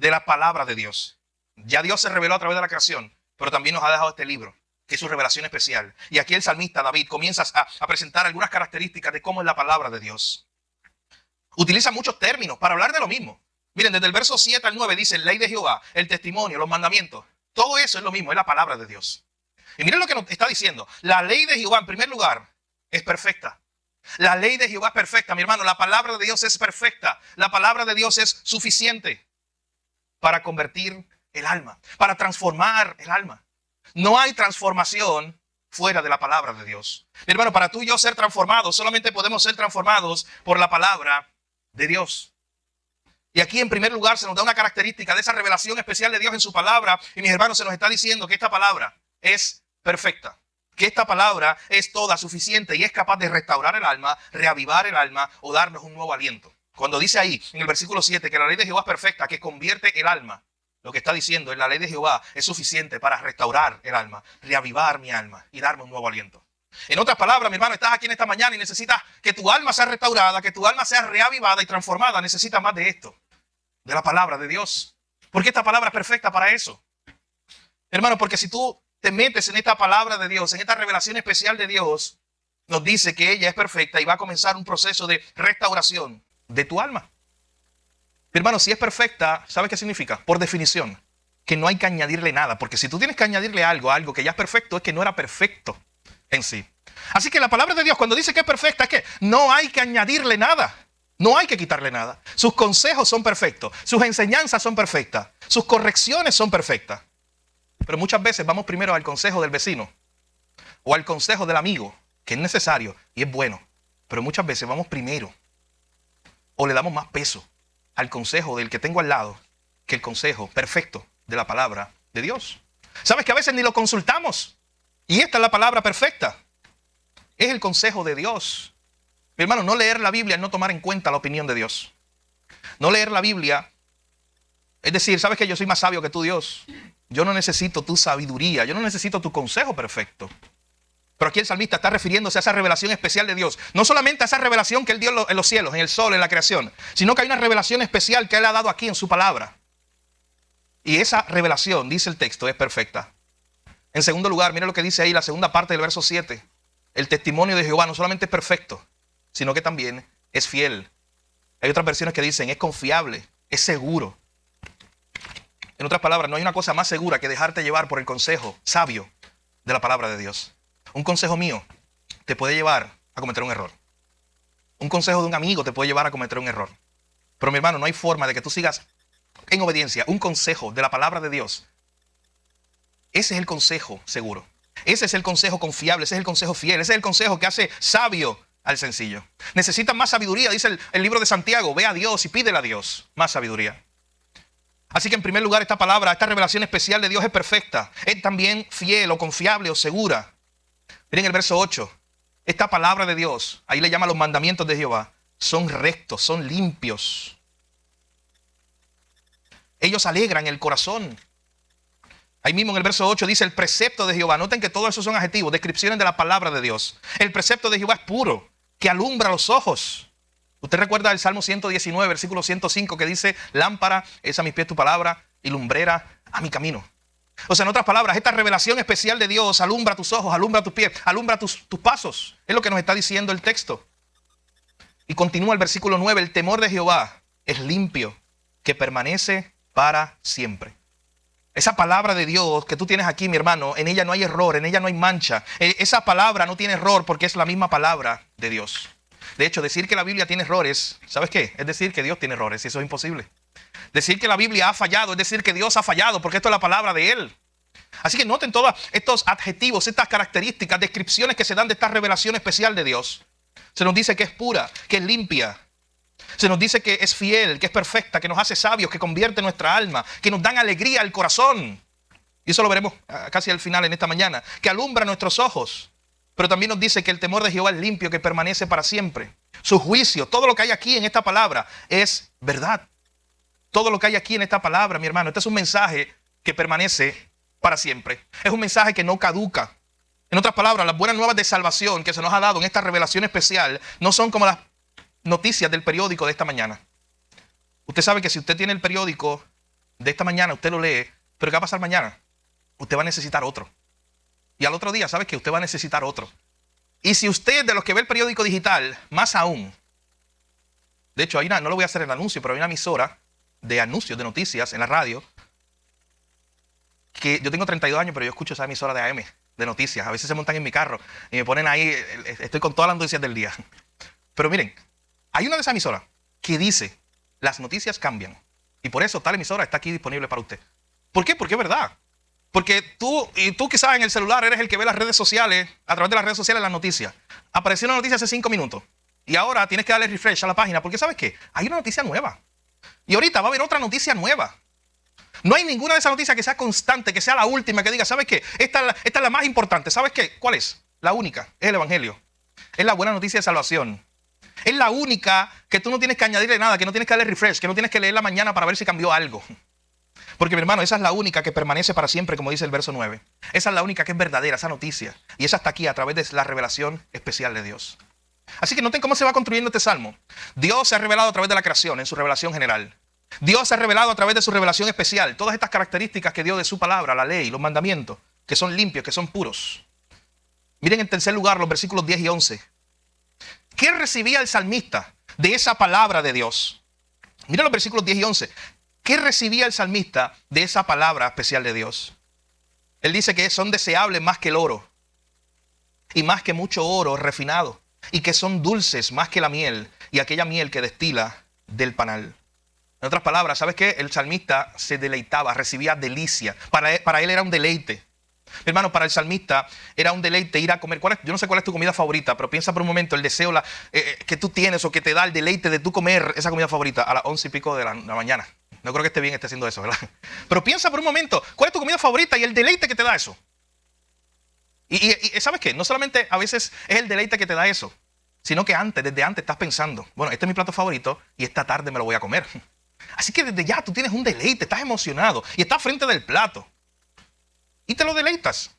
de la palabra de Dios. Ya Dios se reveló a través de la creación, pero también nos ha dejado este libro, que es su revelación especial. Y aquí el salmista David comienza a presentar algunas características de cómo es la palabra de Dios. Utiliza muchos términos para hablar de lo mismo. Miren, desde el verso 7 al 9 dice ley de Jehová, el testimonio, los mandamientos. Todo eso es lo mismo, es la palabra de Dios. Y miren lo que nos está diciendo. La ley de Jehová, en primer lugar, es perfecta. La ley de Jehová es perfecta, mi hermano. La palabra de Dios es perfecta. La palabra de Dios es suficiente para convertir el alma, para transformar el alma. No hay transformación fuera de la palabra de Dios. Mi hermano, para tú y yo ser transformados, solamente podemos ser transformados por la palabra de Dios. Y aquí en primer lugar se nos da una característica de esa revelación especial de Dios en su palabra. Y mis hermanos, se nos está diciendo que esta palabra es perfecta. Que esta palabra es toda suficiente y es capaz de restaurar el alma, reavivar el alma o darnos un nuevo aliento. Cuando dice ahí en el versículo 7 que la ley de Jehová es perfecta, que convierte el alma, lo que está diciendo es la ley de Jehová es suficiente para restaurar el alma, reavivar mi alma y darme un nuevo aliento. En otras palabras, mi hermano, estás aquí en esta mañana y necesitas que tu alma sea restaurada, que tu alma sea reavivada y transformada. Necesitas más de esto, de la palabra de Dios. Porque esta palabra es perfecta para eso. Hermano, porque si tú te metes en esta palabra de Dios, en esta revelación especial de Dios, nos dice que ella es perfecta y va a comenzar un proceso de restauración de tu alma. Mi hermano, si es perfecta, ¿sabes qué significa? Por definición, que no hay que añadirle nada. Porque si tú tienes que añadirle algo a algo que ya es perfecto, es que no era perfecto en sí. Así que la palabra de Dios, cuando dice que es perfecta, es que no hay que añadirle nada. No hay que quitarle nada. Sus consejos son perfectos. Sus enseñanzas son perfectas. Sus correcciones son perfectas. Pero muchas veces vamos primero al consejo del vecino o al consejo del amigo, que es necesario y es bueno. Pero muchas veces vamos primero o le damos más peso al consejo del que tengo al lado que el consejo perfecto de la palabra de Dios. ¿Sabes que a veces ni lo consultamos? Y esta es la palabra perfecta. Es el consejo de Dios. Mi hermano, no leer la Biblia es no tomar en cuenta la opinión de Dios. No leer la Biblia es decir, ¿sabes que yo soy más sabio que tú, Dios? Yo no necesito tu sabiduría, yo no necesito tu consejo perfecto. Pero aquí el salmista está refiriéndose a esa revelación especial de Dios. No solamente a esa revelación que Él dio en los cielos, en el sol, en la creación, sino que hay una revelación especial que Él ha dado aquí en su palabra. Y esa revelación, dice el texto, es perfecta. En segundo lugar, mira lo que dice ahí la segunda parte del verso 7. El testimonio de Jehová no solamente es perfecto, sino que también es fiel. Hay otras versiones que dicen es confiable, es seguro. En otras palabras, no hay una cosa más segura que dejarte llevar por el consejo sabio de la palabra de Dios. Un consejo mío te puede llevar a cometer un error. Un consejo de un amigo te puede llevar a cometer un error. Pero mi hermano, no hay forma de que tú sigas en obediencia un consejo de la palabra de Dios. Ese es el consejo seguro. Ese es el consejo confiable, ese es el consejo fiel, ese es el consejo que hace sabio al sencillo. Necesitas más sabiduría, dice el libro de Santiago. Ve a Dios y pídele a Dios más sabiduría. Así que en primer lugar esta palabra, esta revelación especial de Dios es perfecta. Es también fiel o confiable o segura. Miren el verso 8. Esta palabra de Dios, ahí le llama los mandamientos de Jehová, son rectos, son limpios. Ellos alegran el corazón. Ahí mismo en el verso 8 dice el precepto de Jehová. Noten que todo eso son adjetivos, descripciones de la palabra de Dios. El precepto de Jehová es puro, que alumbra los ojos. Usted recuerda el Salmo 119, versículo 105, que dice, lámpara es a mis pies tu palabra y lumbrera a mi camino. O sea, en otras palabras, esta revelación especial de Dios alumbra tus ojos, alumbra tus pies, alumbra tus pasos. Es lo que nos está diciendo el texto. Y continúa el versículo 9, el temor de Jehová es limpio, que permanece para siempre. Esa palabra de Dios que tú tienes aquí, mi hermano, en ella no hay error, en ella no hay mancha. Esa palabra no tiene error porque es la misma palabra de Dios. De hecho, decir que la Biblia tiene errores, ¿sabes qué? Es decir que Dios tiene errores y eso es imposible. Decir que la Biblia ha fallado es decir que Dios ha fallado porque esto es la palabra de Él. Así que noten todos estos adjetivos, estas características, descripciones que se dan de esta revelación especial de Dios. Se nos dice que es pura, que es limpia. Se nos dice que es fiel, que es perfecta, que nos hace sabios, que convierte nuestra alma, que nos dan alegría al corazón. Y eso lo veremos casi al final en esta mañana. Que alumbra nuestros ojos. Pero también nos dice que el temor de Jehová es limpio, que permanece para siempre. Su juicio, todo lo que hay aquí en esta palabra es verdad. Todo lo que hay aquí en esta palabra, mi hermano, este es un mensaje que permanece para siempre. Es un mensaje que no caduca. En otras palabras, las buenas nuevas de salvación que se nos ha dado en esta revelación especial no son como las noticias del periódico de esta mañana. Usted sabe que si usted tiene el periódico de esta mañana usted lo lee, pero ¿qué va a pasar mañana? Usted va a necesitar otro. Y al otro día, ¿sabe qué? Usted va a necesitar otro. Y si usted, de los que ve el periódico digital, más aún, de hecho, no lo voy a hacer en el anuncio, pero hay una emisora de anuncios, de noticias en la radio, que yo tengo 32 años, pero yo escucho esa emisora de AM, de noticias. A veces se montan en mi carro y me ponen ahí, estoy con todas las noticias del día. Pero miren, hay una de esas emisoras que dice, las noticias cambian. Y por eso tal emisora está aquí disponible para usted. ¿Por qué? Porque es verdad. Porque tú quizás en el celular eres el que ve las redes sociales, a través de las redes sociales las noticias. Apareció una noticia hace 5 minutos. Y ahora tienes que darle refresh a la página, porque ¿sabes qué? Hay una noticia nueva. Y ahorita va a haber otra noticia nueva. No hay ninguna de esas noticias que sea constante, que sea la última, que diga, ¿sabes qué? Esta es la más importante. ¿Sabes qué? ¿Cuál es? La única. Es el Evangelio. Es la buena noticia de salvación. Es la única que tú no tienes que añadirle nada, que no tienes que darle refresh, que no tienes que leerla mañana para ver si cambió algo. Porque mi hermano, esa es la única que permanece para siempre, como dice el verso 9. Esa es la única que es verdadera, esa noticia. Y esa está aquí a través de la revelación especial de Dios. Así que noten cómo se va construyendo este salmo. Dios se ha revelado a través de la creación, en su revelación general. Dios se ha revelado a través de su revelación especial. Todas estas características que dio de su palabra, la ley, los mandamientos, que son limpios, que son puros. Miren en tercer lugar los versículos 10 y 11. ¿Qué recibía el salmista de esa palabra de Dios? Miren los versículos 10 y 11. ¿Qué recibía el salmista de esa palabra especial de Dios? Él dice que son deseables más que el oro y más que mucho oro refinado, y que son dulces más que la miel y aquella miel que destila del panal. En otras palabras, ¿sabes qué? El salmista se deleitaba, recibía delicia. Para él era un deleite. Mi hermano, para el salmista era un deleite ir a comer. Yo no sé cuál es tu comida favorita, pero piensa por un momento el deseo que tú tienes o que te da el deleite de tú comer esa comida favorita a las 11 y pico de la mañana. No creo que esté bien esté haciendo eso, ¿verdad? Pero piensa por un momento, ¿cuál es tu comida favorita y el deleite que te da eso? Y ¿sabes qué? No solamente a veces es el deleite que te da eso, sino que desde antes estás pensando, bueno, este es mi plato favorito y esta tarde me lo voy a comer. Así que desde ya tú tienes un deleite, estás emocionado y estás frente del plato. Y te lo deleitas,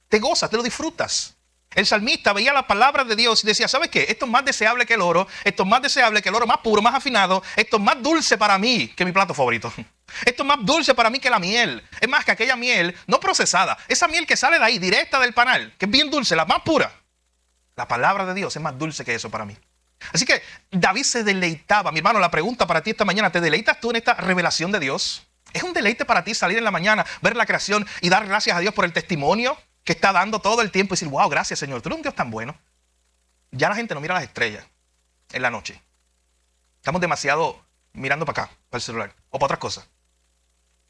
te gozas, te lo disfrutas. El salmista veía la palabra de Dios y decía, ¿sabes qué? Esto es más deseable que el oro, esto es más deseable que el oro más puro, más afinado, esto es más dulce para mí que mi plato favorito. Esto es más dulce para mí que la miel. Es más que aquella miel no procesada, esa miel que sale de ahí, directa del panal, que es bien dulce, la más pura. La palabra de Dios es más dulce que eso para mí. Así que David se deleitaba. Mi hermano, la pregunta para ti esta mañana, ¿te deleitas tú en esta revelación de Dios? ¿Es un deleite para ti salir en la mañana, ver la creación y dar gracias a Dios por el testimonio que está dando todo el tiempo y decir, wow, gracias Señor, tú eres un Dios tan bueno? Ya la gente no mira las estrellas en la noche. Estamos demasiado mirando para acá, para el celular o para otras cosas.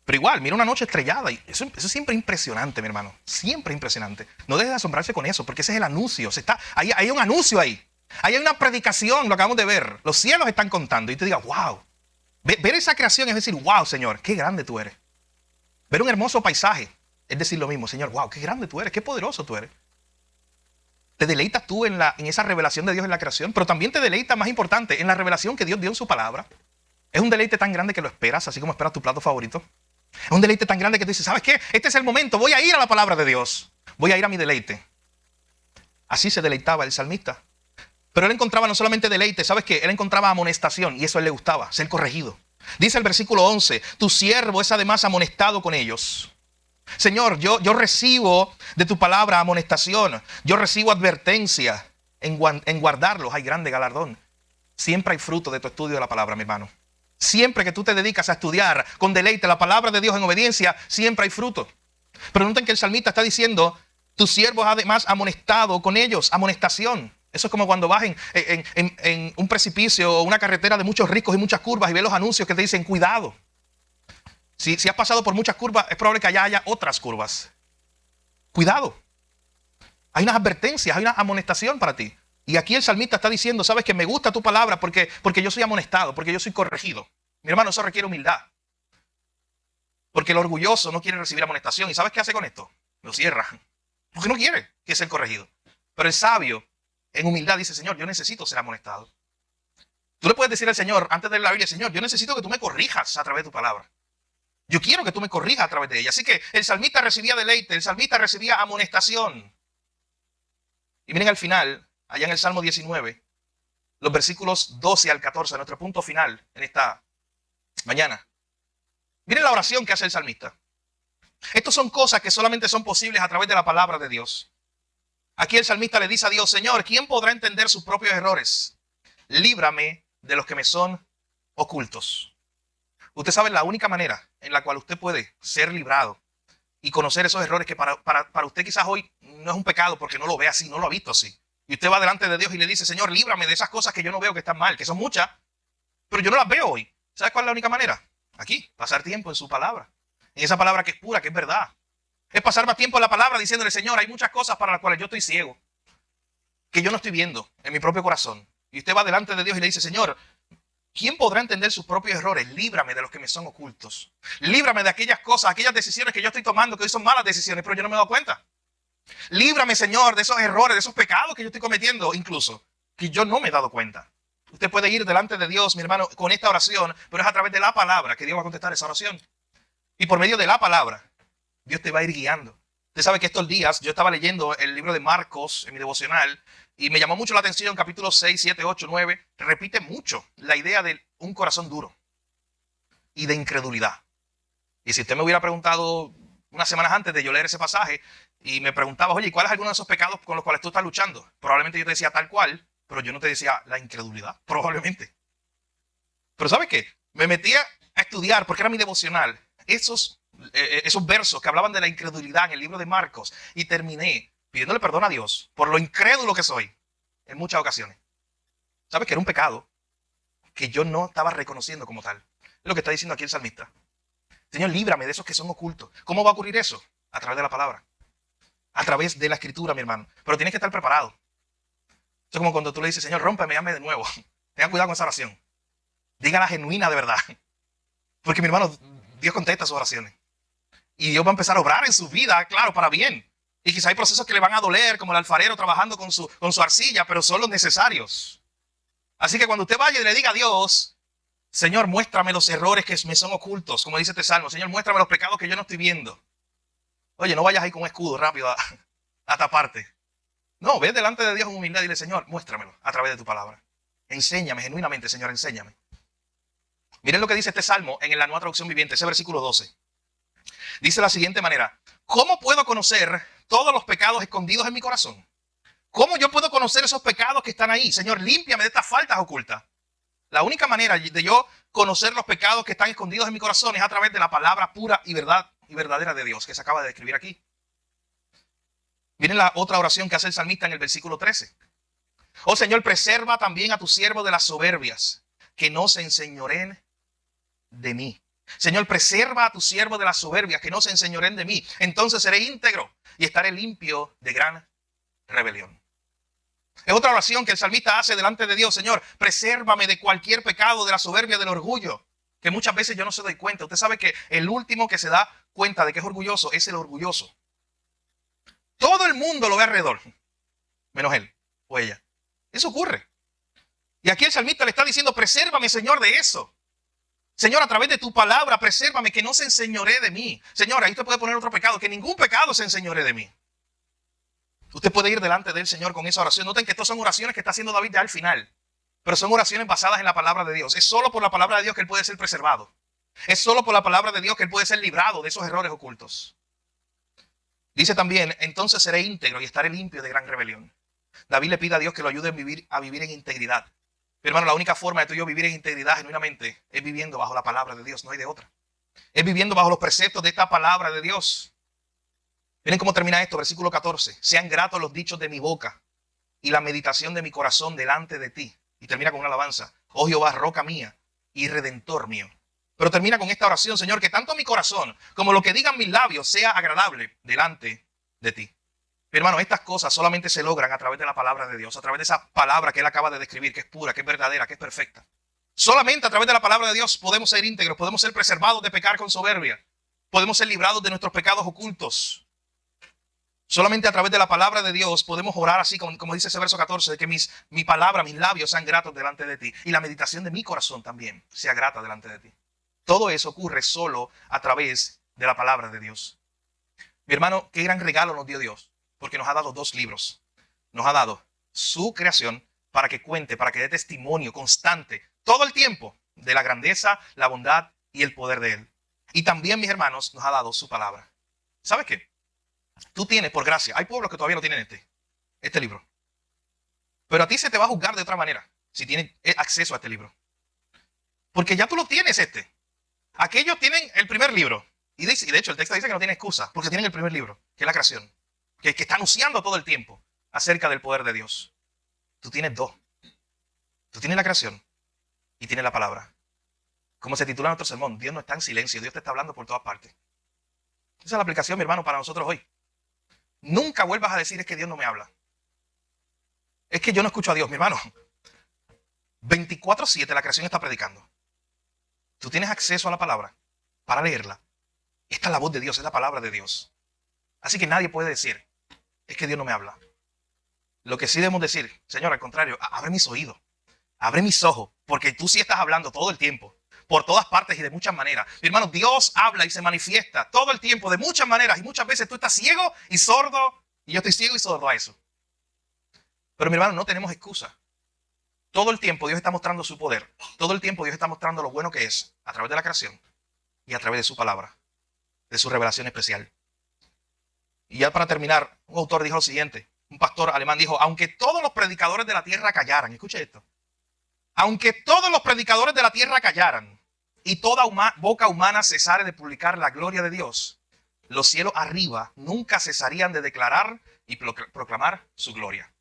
Pero igual, mira una noche estrellada y eso siempre es impresionante, mi hermano. Siempre es impresionante. No dejes de asombrarse con eso, porque ese es el anuncio. Hay un anuncio ahí. Ahí hay una predicación, lo acabamos de ver. Los cielos están contando y te digas, wow. Ver esa creación es decir, wow, Señor, qué grande tú eres. Ver un hermoso paisaje es decir lo mismo, Señor, wow, qué grande tú eres, qué poderoso tú eres. Te deleitas tú en esa revelación de Dios en la creación, pero también te deleitas, más importante, en la revelación que Dios dio en su palabra. Es un deleite tan grande que lo esperas, así como esperas tu plato favorito. Es un deleite tan grande que tú dices, ¿sabes qué? Este es el momento, voy a ir a la palabra de Dios. Voy a ir a mi deleite. Así se deleitaba el salmista. Pero él encontraba no solamente deleite, ¿sabes qué? Él encontraba amonestación y eso a él le gustaba, ser corregido. Dice el versículo 11, tu siervo es además amonestado con ellos. Señor, yo recibo de tu palabra amonestación, yo recibo advertencia en guardarlos, hay grande galardón. Siempre hay fruto de tu estudio de la palabra, mi hermano. Siempre que tú te dedicas a estudiar con deleite la palabra de Dios en obediencia, siempre hay fruto. Pero noten que el salmista está diciendo, tu siervo es además amonestado con ellos, amonestación. Eso es como cuando vas en un precipicio o una carretera de muchos riscos y muchas curvas y ves los anuncios que te dicen, cuidado. Si has pasado por muchas curvas, es probable que allá haya otras curvas. Cuidado. Hay unas advertencias, hay una amonestación para ti. Y aquí el salmista está diciendo, sabes que me gusta tu palabra porque yo soy amonestado, porque yo soy corregido. Mi hermano, eso requiere humildad. Porque el orgulloso no quiere recibir amonestación. ¿Y sabes qué hace con esto? Lo cierra. Porque no quiere que sea corregido. Pero el sabio, en humildad, dice, Señor, yo necesito ser amonestado. Tú le puedes decir al Señor, antes de leer la Biblia, Señor, yo necesito que tú me corrijas a través de tu palabra. Yo quiero que tú me corrijas a través de ella. Así que el salmista recibía deleite, el salmista recibía amonestación. Y miren al final, allá en el Salmo 19, los versículos 12 al 14, nuestro punto final en esta mañana. Miren la oración que hace el salmista. Estas son cosas que solamente son posibles a través de la palabra de Dios. Aquí el salmista le dice a Dios, Señor, ¿quién podrá entender sus propios errores? Líbrame de los que me son ocultos. Usted sabe la única manera en la cual usted puede ser librado y conocer esos errores que para usted quizás hoy no es un pecado porque no lo ve así, no lo ha visto así. Y usted va delante de Dios y le dice, Señor, líbrame de esas cosas que yo no veo que están mal, que son muchas, pero yo no las veo hoy. ¿Sabes cuál es la única manera? Aquí, pasar tiempo en su palabra. En esa palabra que es pura, que es verdad. Es pasar más tiempo en la palabra diciéndole, Señor, hay muchas cosas para las cuales yo estoy ciego, que yo no estoy viendo en mi propio corazón. Y usted va delante de Dios y le dice, Señor, ¿quién podrá entender sus propios errores? Líbrame de los que me son ocultos. Líbrame de aquellas cosas, aquellas decisiones que yo estoy tomando, que hoy son malas decisiones, pero yo no me he dado cuenta. Líbrame, Señor, de esos errores, de esos pecados que yo estoy cometiendo, incluso, que yo no me he dado cuenta. Usted puede ir delante de Dios, mi hermano, con esta oración, pero es a través de la palabra que Dios va a contestar esa oración. Y por medio de la palabra, Dios te va a ir guiando. Usted sabe que estos días yo estaba leyendo el libro de Marcos en mi devocional y me llamó mucho la atención, capítulos 6, 7, 8, 9, repite mucho la idea de un corazón duro y de incredulidad. Y si usted me hubiera preguntado unas semanas antes de yo leer ese pasaje y me preguntaba, oye, ¿cuál es alguno de esos pecados con los cuales tú estás luchando? Probablemente yo te decía tal cual, pero yo no te decía la incredulidad, probablemente. Pero ¿sabe qué? Me metía a estudiar, porque era mi devocional, esos versos que hablaban de la incredulidad en el libro de Marcos, y terminé pidiéndole perdón a Dios por lo incrédulo que soy en muchas ocasiones. ¿Sabe que era un pecado que yo no estaba reconociendo como tal? Es lo que está diciendo aquí el salmista. Señor, líbrame de esos que son ocultos. ¿Cómo va a ocurrir eso? A través de la palabra. A través de la escritura, mi hermano. Pero tienes que estar preparado. Es como cuando tú le dices, Señor, rómpeme, llame de nuevo. Tenga cuidado con esa oración. Dígala genuina de verdad. Porque, mi hermano, Dios contesta sus oraciones. Y Dios va a empezar a obrar en su vida, claro, para bien. Y quizá hay procesos que le van a doler, como el alfarero trabajando con su arcilla, pero son los necesarios. Así que cuando usted vaya y le diga a Dios, Señor, muéstrame los errores que me son ocultos, como dice este salmo. Señor, muéstrame los pecados que yo no estoy viendo. Oye, no vayas ahí con un escudo rápido a taparte. No, ve delante de Dios en humildad y dile, Señor, muéstramelo a través de tu palabra. Enséñame genuinamente, Señor, enséñame. Miren lo que dice este salmo en la Nueva Traducción Viviente, ese versículo 12. Dice de la siguiente manera, ¿cómo puedo conocer todos los pecados escondidos en mi corazón? ¿Cómo yo puedo conocer esos pecados que están ahí? Señor, límpiame de estas faltas ocultas. La única manera de yo conocer los pecados que están escondidos en mi corazón es a través de la palabra pura y verdadera de Dios que se acaba de describir aquí. Miren la otra oración que hace el salmista en el versículo 13. Oh Señor, preserva también a tu siervo de las soberbias, que no se enseñoreen de mí. Señor, preserva a tu siervo de las soberbias, que no se enseñoreen de mí. Entonces seré íntegro y estaré limpio de gran rebelión. Es otra oración que el salmista hace delante de Dios. Señor, presérvame de cualquier pecado, de la soberbia, del orgullo, que muchas veces yo no se doy cuenta. Usted sabe que el último que se da cuenta de que es orgulloso es el orgulloso. Todo el mundo lo ve alrededor, menos él o ella. Eso ocurre. Y aquí el salmista le está diciendo, presérvame, Señor, de eso. Señor, a través de tu palabra, presérvame, que no se enseñoree de mí. Señor, ahí usted puede poner otro pecado, que ningún pecado se enseñoree de mí. Usted puede ir delante del Señor con esa oración. Noten que estas son oraciones que está haciendo David ya al final. Pero son oraciones basadas en la palabra de Dios. Es solo por la palabra de Dios que él puede ser preservado. Es solo por la palabra de Dios que él puede ser librado de esos errores ocultos. Dice también, entonces seré íntegro y estaré limpio de gran rebelión. David le pide a Dios que lo ayude a vivir en integridad. Pero hermano, la única forma de tú y yo vivir en integridad genuinamente es viviendo bajo la palabra de Dios, no hay de otra. Es viviendo bajo los preceptos de esta palabra de Dios. Miren cómo termina esto, versículo 14. Sean gratos los dichos de mi boca y la meditación de mi corazón delante de ti. Y termina con una alabanza. Oh Jehová, roca mía y redentor mío. Pero termina con esta oración, Señor, que tanto mi corazón como lo que digan mis labios sea agradable delante de ti. Mi hermano, estas cosas solamente se logran a través de la palabra de Dios, a través de esa palabra que él acaba de describir, que es pura, que es verdadera, que es perfecta. Solamente a través de la palabra de Dios podemos ser íntegros, podemos ser preservados de pecar con soberbia, podemos ser librados de nuestros pecados ocultos. Solamente a través de la palabra de Dios podemos orar así, como dice ese verso 14, de que mi palabra, mis labios sean gratos delante de ti y la meditación de mi corazón también sea grata delante de ti. Todo eso ocurre solo a través de la palabra de Dios. Mi hermano, qué gran regalo nos dio Dios, porque nos ha dado dos libros. Nos ha dado su creación para que cuente, para que dé testimonio constante todo el tiempo de la grandeza, la bondad y el poder de Él. Y también, mis hermanos, nos ha dado su palabra. ¿Sabes qué? Tú tienes, por gracia, hay pueblos que todavía no tienen este libro. Pero a ti se te va a juzgar de otra manera si tienes acceso a este libro. Porque ya tú lo tienes Aquellos tienen el primer libro. Y de hecho el texto dice que no tiene excusa, porque tienen el primer libro, que es la creación. Que está anunciando todo el tiempo acerca del poder de Dios. Tú tienes dos. Tú tienes la creación y tienes la palabra. Como se titula nuestro sermón, Dios no está en silencio, Dios te está hablando por todas partes. Esa es la aplicación, mi hermano, para nosotros hoy. Nunca vuelvas a decir es que Dios no me habla. Es que yo no escucho a Dios, mi hermano. 24/7 la creación está predicando. Tú tienes acceso a la palabra para leerla. Esta es la voz de Dios, es la palabra de Dios. Así que nadie puede decir, es que Dios no me habla. Lo que sí debemos decir, Señor, al contrario, abre mis oídos, abre mis ojos, porque tú sí estás hablando todo el tiempo, por todas partes y de muchas maneras. Mi hermano, Dios habla y se manifiesta todo el tiempo, de muchas maneras, y muchas veces tú estás ciego y sordo, y yo estoy ciego y sordo a eso. Pero mi hermano, no tenemos excusa. Todo el tiempo Dios está mostrando su poder. Todo el tiempo Dios está mostrando lo bueno que es a través de la creación y a través de su palabra, de su revelación especial. Y ya para terminar, un autor dijo lo siguiente. Un pastor alemán dijo, aunque todos los predicadores de la tierra callaran, escuche esto, aunque todos los predicadores de la tierra callaran y toda boca humana cesare de publicar la gloria de Dios, los cielos arriba nunca cesarían de declarar y proclamar su gloria.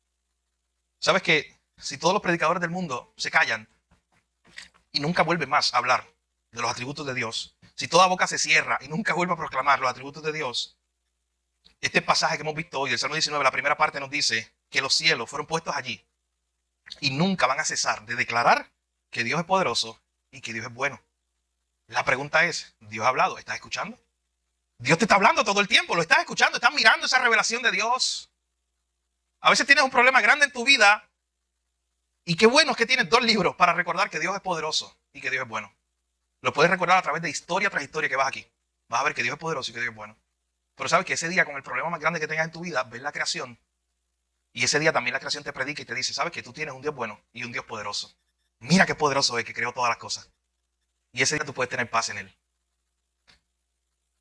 ¿Sabes que si todos los predicadores del mundo se callan y nunca vuelven más a hablar de los atributos de Dios, si toda boca se cierra y nunca vuelve a proclamar los atributos de Dios, este pasaje que hemos visto hoy del Salmo 19, la primera parte nos dice que los cielos fueron puestos allí y nunca van a cesar de declarar que Dios es poderoso y que Dios es bueno. La pregunta es, ¿Dios ha hablado? ¿Estás escuchando? Dios te está hablando todo el tiempo, lo estás escuchando, estás mirando esa revelación de Dios. A veces tienes un problema grande en tu vida y qué bueno es que tienes 2 libros para recordar que Dios es poderoso y que Dios es bueno. Lo puedes recordar a través de historia tras historia que vas aquí. Vas a ver que Dios es poderoso y que Dios es bueno. Pero sabes que ese día, con el problema más grande que tengas en tu vida, ves la creación. Y ese día también la creación te predica y te dice, sabes que tú tienes un Dios bueno y un Dios poderoso. Mira qué poderoso es, que creó todas las cosas. Y ese día tú puedes tener paz en Él.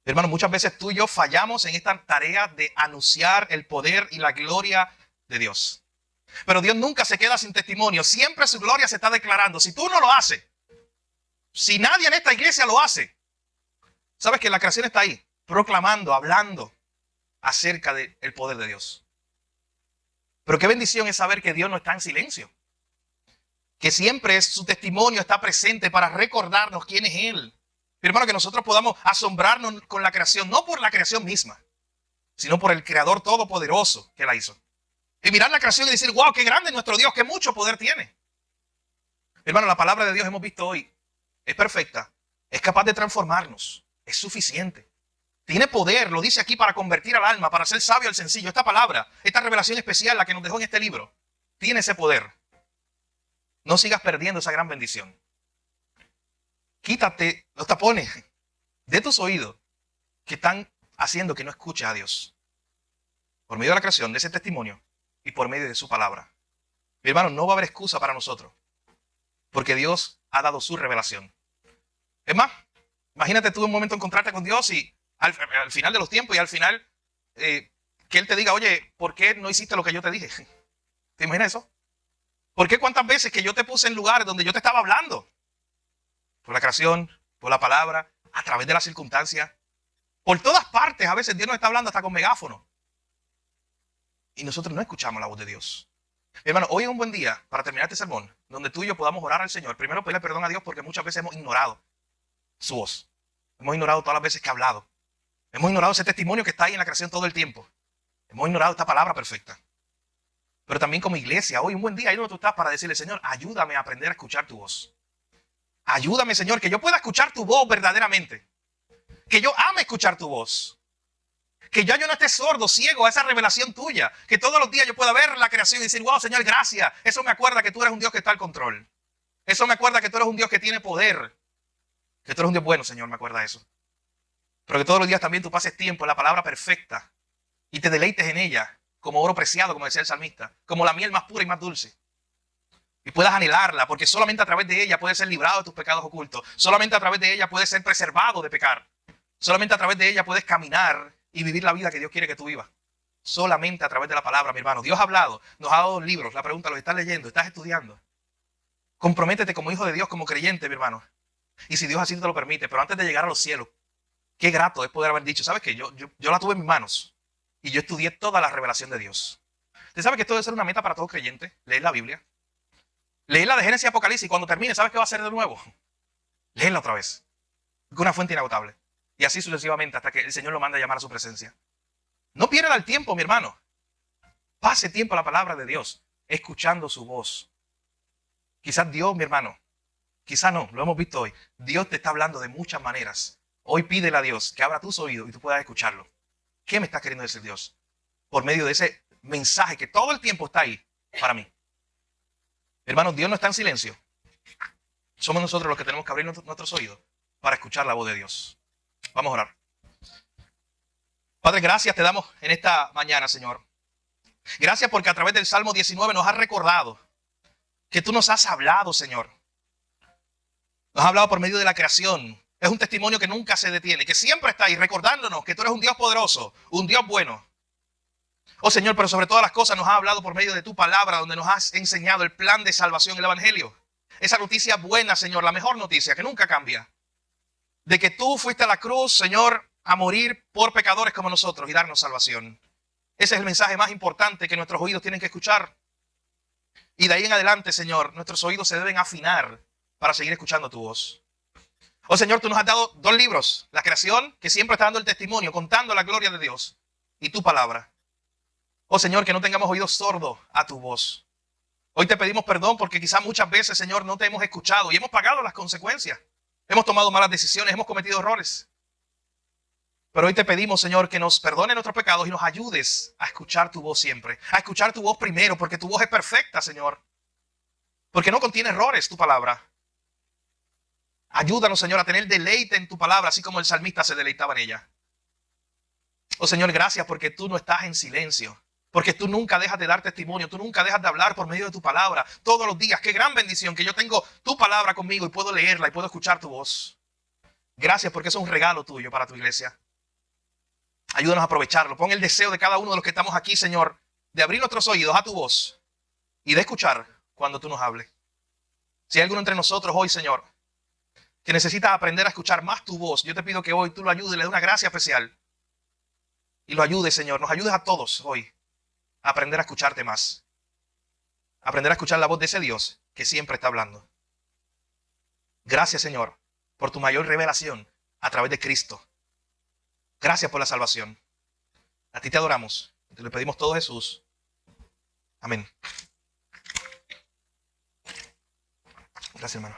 Hermano, muchas veces tú y yo fallamos en esta tarea de anunciar el poder y la gloria de Dios. Pero Dios nunca se queda sin testimonio. Siempre su gloria se está declarando. Si tú no lo haces, si nadie en esta iglesia lo hace, sabes que la creación está ahí, proclamando, hablando acerca del poder de Dios. Pero qué bendición es saber que Dios no está en silencio. Que siempre su testimonio está presente para recordarnos quién es Él. Mi hermano, que nosotros podamos asombrarnos con la creación, no por la creación misma, sino por el Creador todopoderoso que la hizo. Y mirar la creación y decir, wow, qué grande es nuestro Dios, qué mucho poder tiene. Hermano, la palabra de Dios hemos visto hoy es perfecta, es capaz de transformarnos, es suficiente. Tiene poder, lo dice aquí, para convertir al alma, para hacer sabio al sencillo. Esta palabra, esta revelación especial, la que nos dejó en este libro, tiene ese poder. No sigas perdiendo esa gran bendición. Quítate los tapones de tus oídos que están haciendo que no escuches a Dios. Por medio de la creación, de ese testimonio y por medio de su palabra. Mi hermano, no va a haber excusa para nosotros, porque Dios ha dado su revelación. Es más, imagínate tú un momento encontrarte con Dios y al final de los tiempos y al final que Él te diga, oye, ¿por qué no hiciste lo que yo te dije? ¿Te imaginas eso? ¿Por qué cuántas veces que yo te puse en lugares donde yo te estaba hablando? Por la creación, por la palabra, a través de las circunstancias. Por todas partes, a veces Dios nos está hablando hasta con megáfono. Y nosotros no escuchamos la voz de Dios. Mi hermano, hoy es un buen día para terminar este sermón, donde tú y yo podamos orar al Señor. Primero pedirle perdón a Dios porque muchas veces hemos ignorado su voz. Hemos ignorado todas las veces que ha hablado. Hemos ignorado ese testimonio que está ahí en la creación todo el tiempo. Hemos ignorado esta palabra perfecta. Pero también como iglesia, hoy un buen día ahí donde tú estás para decirle, Señor, ayúdame a aprender a escuchar tu voz. Ayúdame, Señor, que yo pueda escuchar tu voz verdaderamente. Que yo ame escuchar tu voz. Que ya yo no esté sordo, ciego a esa revelación tuya. Que todos los días yo pueda ver la creación y decir, wow, Señor, gracias. Eso me acuerda que tú eres un Dios que está al control. Eso me acuerda que tú eres un Dios que tiene poder. Que tú eres un Dios bueno, Señor, me acuerda eso. Pero que todos los días también tú pases tiempo en la palabra perfecta y te deleites en ella como oro preciado, como decía el salmista, como la miel más pura y más dulce. Y puedas anhelarla, porque solamente a través de ella puedes ser librado de tus pecados ocultos. Solamente a través de ella puedes ser preservado de pecar. Solamente a través de ella puedes caminar y vivir la vida que Dios quiere que tú vivas. Solamente a través de la palabra, mi hermano. Dios ha hablado, nos ha dado libros. La pregunta, ¿los estás leyendo? ¿Estás estudiando? Comprométete como hijo de Dios, como creyente, mi hermano. Y si Dios así te lo permite, pero antes de llegar a los cielos, qué grato es poder haber dicho, ¿sabes qué? Yo la tuve en mis manos y yo estudié toda la revelación de Dios. ¿Usted sabe que esto debe ser una meta para todo creyente? Leer la Biblia. Leerla de Génesis y Apocalipsis y cuando termine, ¿sabes qué va a hacer de nuevo? Leerla otra vez. Porque es una fuente inagotable. Y así sucesivamente hasta que el Señor lo mande a llamar a su presencia. No pierda el tiempo, mi hermano. Pase tiempo a la palabra de Dios, escuchando su voz. Quizás Dios, mi hermano, quizás no, lo hemos visto hoy. Dios te está hablando de muchas maneras. Hoy pídele a Dios que abra tus oídos y tú puedas escucharlo. ¿Qué me está queriendo decir Dios? Por medio de ese mensaje que todo el tiempo está ahí para mí. Hermanos, Dios no está en silencio. Somos nosotros los que tenemos que abrir nuestros oídos para escuchar la voz de Dios. Vamos a orar. Padre, gracias te damos en esta mañana, Señor. Gracias porque a través del Salmo 19 nos has recordado que tú nos has hablado, Señor. Nos has hablado por medio de la creación. Es un testimonio que nunca se detiene, que siempre está ahí recordándonos que tú eres un Dios poderoso, un Dios bueno. Oh Señor, pero sobre todas las cosas nos has hablado por medio de tu palabra, donde nos has enseñado el plan de salvación, el evangelio. Esa noticia buena, Señor, la mejor noticia que nunca cambia. De que tú fuiste a la cruz, Señor, a morir por pecadores como nosotros y darnos salvación. Ese es el mensaje más importante que nuestros oídos tienen que escuchar. Y de ahí en adelante, Señor, nuestros oídos se deben afinar para seguir escuchando tu voz. Oh Señor, tú nos has dado 2 libros. La creación, que siempre está dando el testimonio, contando la gloria de Dios. Y tu palabra. Oh Señor, que no tengamos oídos sordos a tu voz. Hoy te pedimos perdón porque quizás muchas veces, Señor, no te hemos escuchado y hemos pagado las consecuencias. Hemos tomado malas decisiones, hemos cometido errores. Pero hoy te pedimos, Señor, que nos perdone nuestros pecados y nos ayudes a escuchar tu voz siempre. A escuchar tu voz primero, porque tu voz es perfecta, Señor. Porque no contiene errores tu palabra. Ayúdanos, Señor, a tener deleite en tu palabra, así como el salmista se deleitaba en ella. Oh, Señor, gracias porque tú no estás en silencio. Porque tú nunca dejas de dar testimonio, tú nunca dejas de hablar por medio de tu palabra. Todos los días, qué gran bendición que yo tengo tu palabra conmigo y puedo leerla y puedo escuchar tu voz. Gracias porque eso es un regalo tuyo para tu iglesia. Ayúdanos a aprovecharlo. Pon el deseo de cada uno de los que estamos aquí, Señor, de abrir nuestros oídos a tu voz y de escuchar cuando tú nos hables. Si hay alguno entre nosotros hoy, Señor, que necesita aprender a escuchar más tu voz, yo te pido que hoy tú lo ayudes y le des una gracia especial. Y lo ayudes, Señor. Nos ayudes a todos hoy a aprender a escucharte más. Aprender a escuchar la voz de ese Dios que siempre está hablando. Gracias, Señor, por tu mayor revelación a través de Cristo. Gracias por la salvación. A ti te adoramos. Te lo pedimos todo, Jesús. Amén. Gracias, hermano.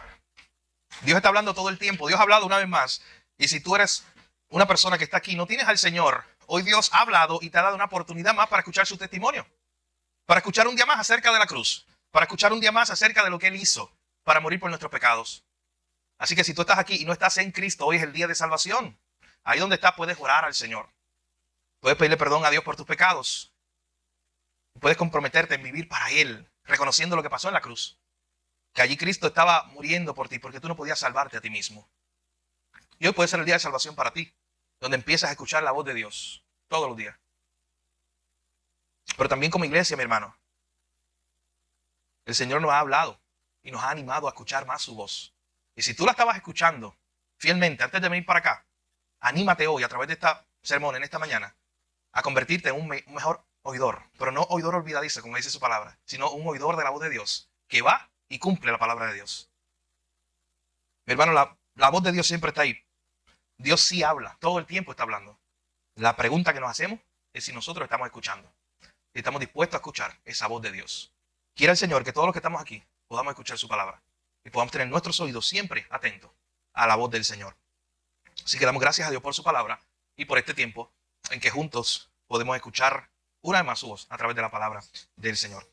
Dios está hablando todo el tiempo. Dios ha hablado una vez más. Y si tú eres una persona que está aquí y no tienes al Señor, hoy Dios ha hablado y te ha dado una oportunidad más para escuchar su testimonio. Para escuchar un día más acerca de la cruz. Para escuchar un día más acerca de lo que Él hizo para morir por nuestros pecados. Así que si tú estás aquí y no estás en Cristo, hoy es el día de salvación. Ahí donde estás puedes orar al Señor. Puedes pedirle perdón a Dios por tus pecados. Puedes comprometerte en vivir para Él, reconociendo lo que pasó en la cruz. Que allí Cristo estaba muriendo por ti porque tú no podías salvarte a ti mismo. Y hoy puede ser el día de salvación para ti, donde empiezas a escuchar la voz de Dios todos los días. Pero también como iglesia, mi hermano, el Señor nos ha hablado y nos ha animado a escuchar más su voz. Y si tú la estabas escuchando fielmente antes de venir para acá, anímate hoy a través de esta sermón en esta mañana a convertirte en un mejor oidor. Pero no oidor olvidadizo, como dice su palabra, sino un oidor de la voz de Dios que va y cumple la palabra de Dios. Mi hermano, la voz de Dios siempre está ahí. Dios sí habla, todo el tiempo está hablando. La pregunta que nos hacemos es si nosotros estamos escuchando. Si estamos dispuestos a escuchar esa voz de Dios. Quiera el Señor que todos los que estamos aquí podamos escuchar su palabra y podamos tener nuestros oídos siempre atentos a la voz del Señor. Así que damos gracias a Dios por su palabra y por este tiempo en que juntos podemos escuchar una vez más su voz a través de la palabra del Señor.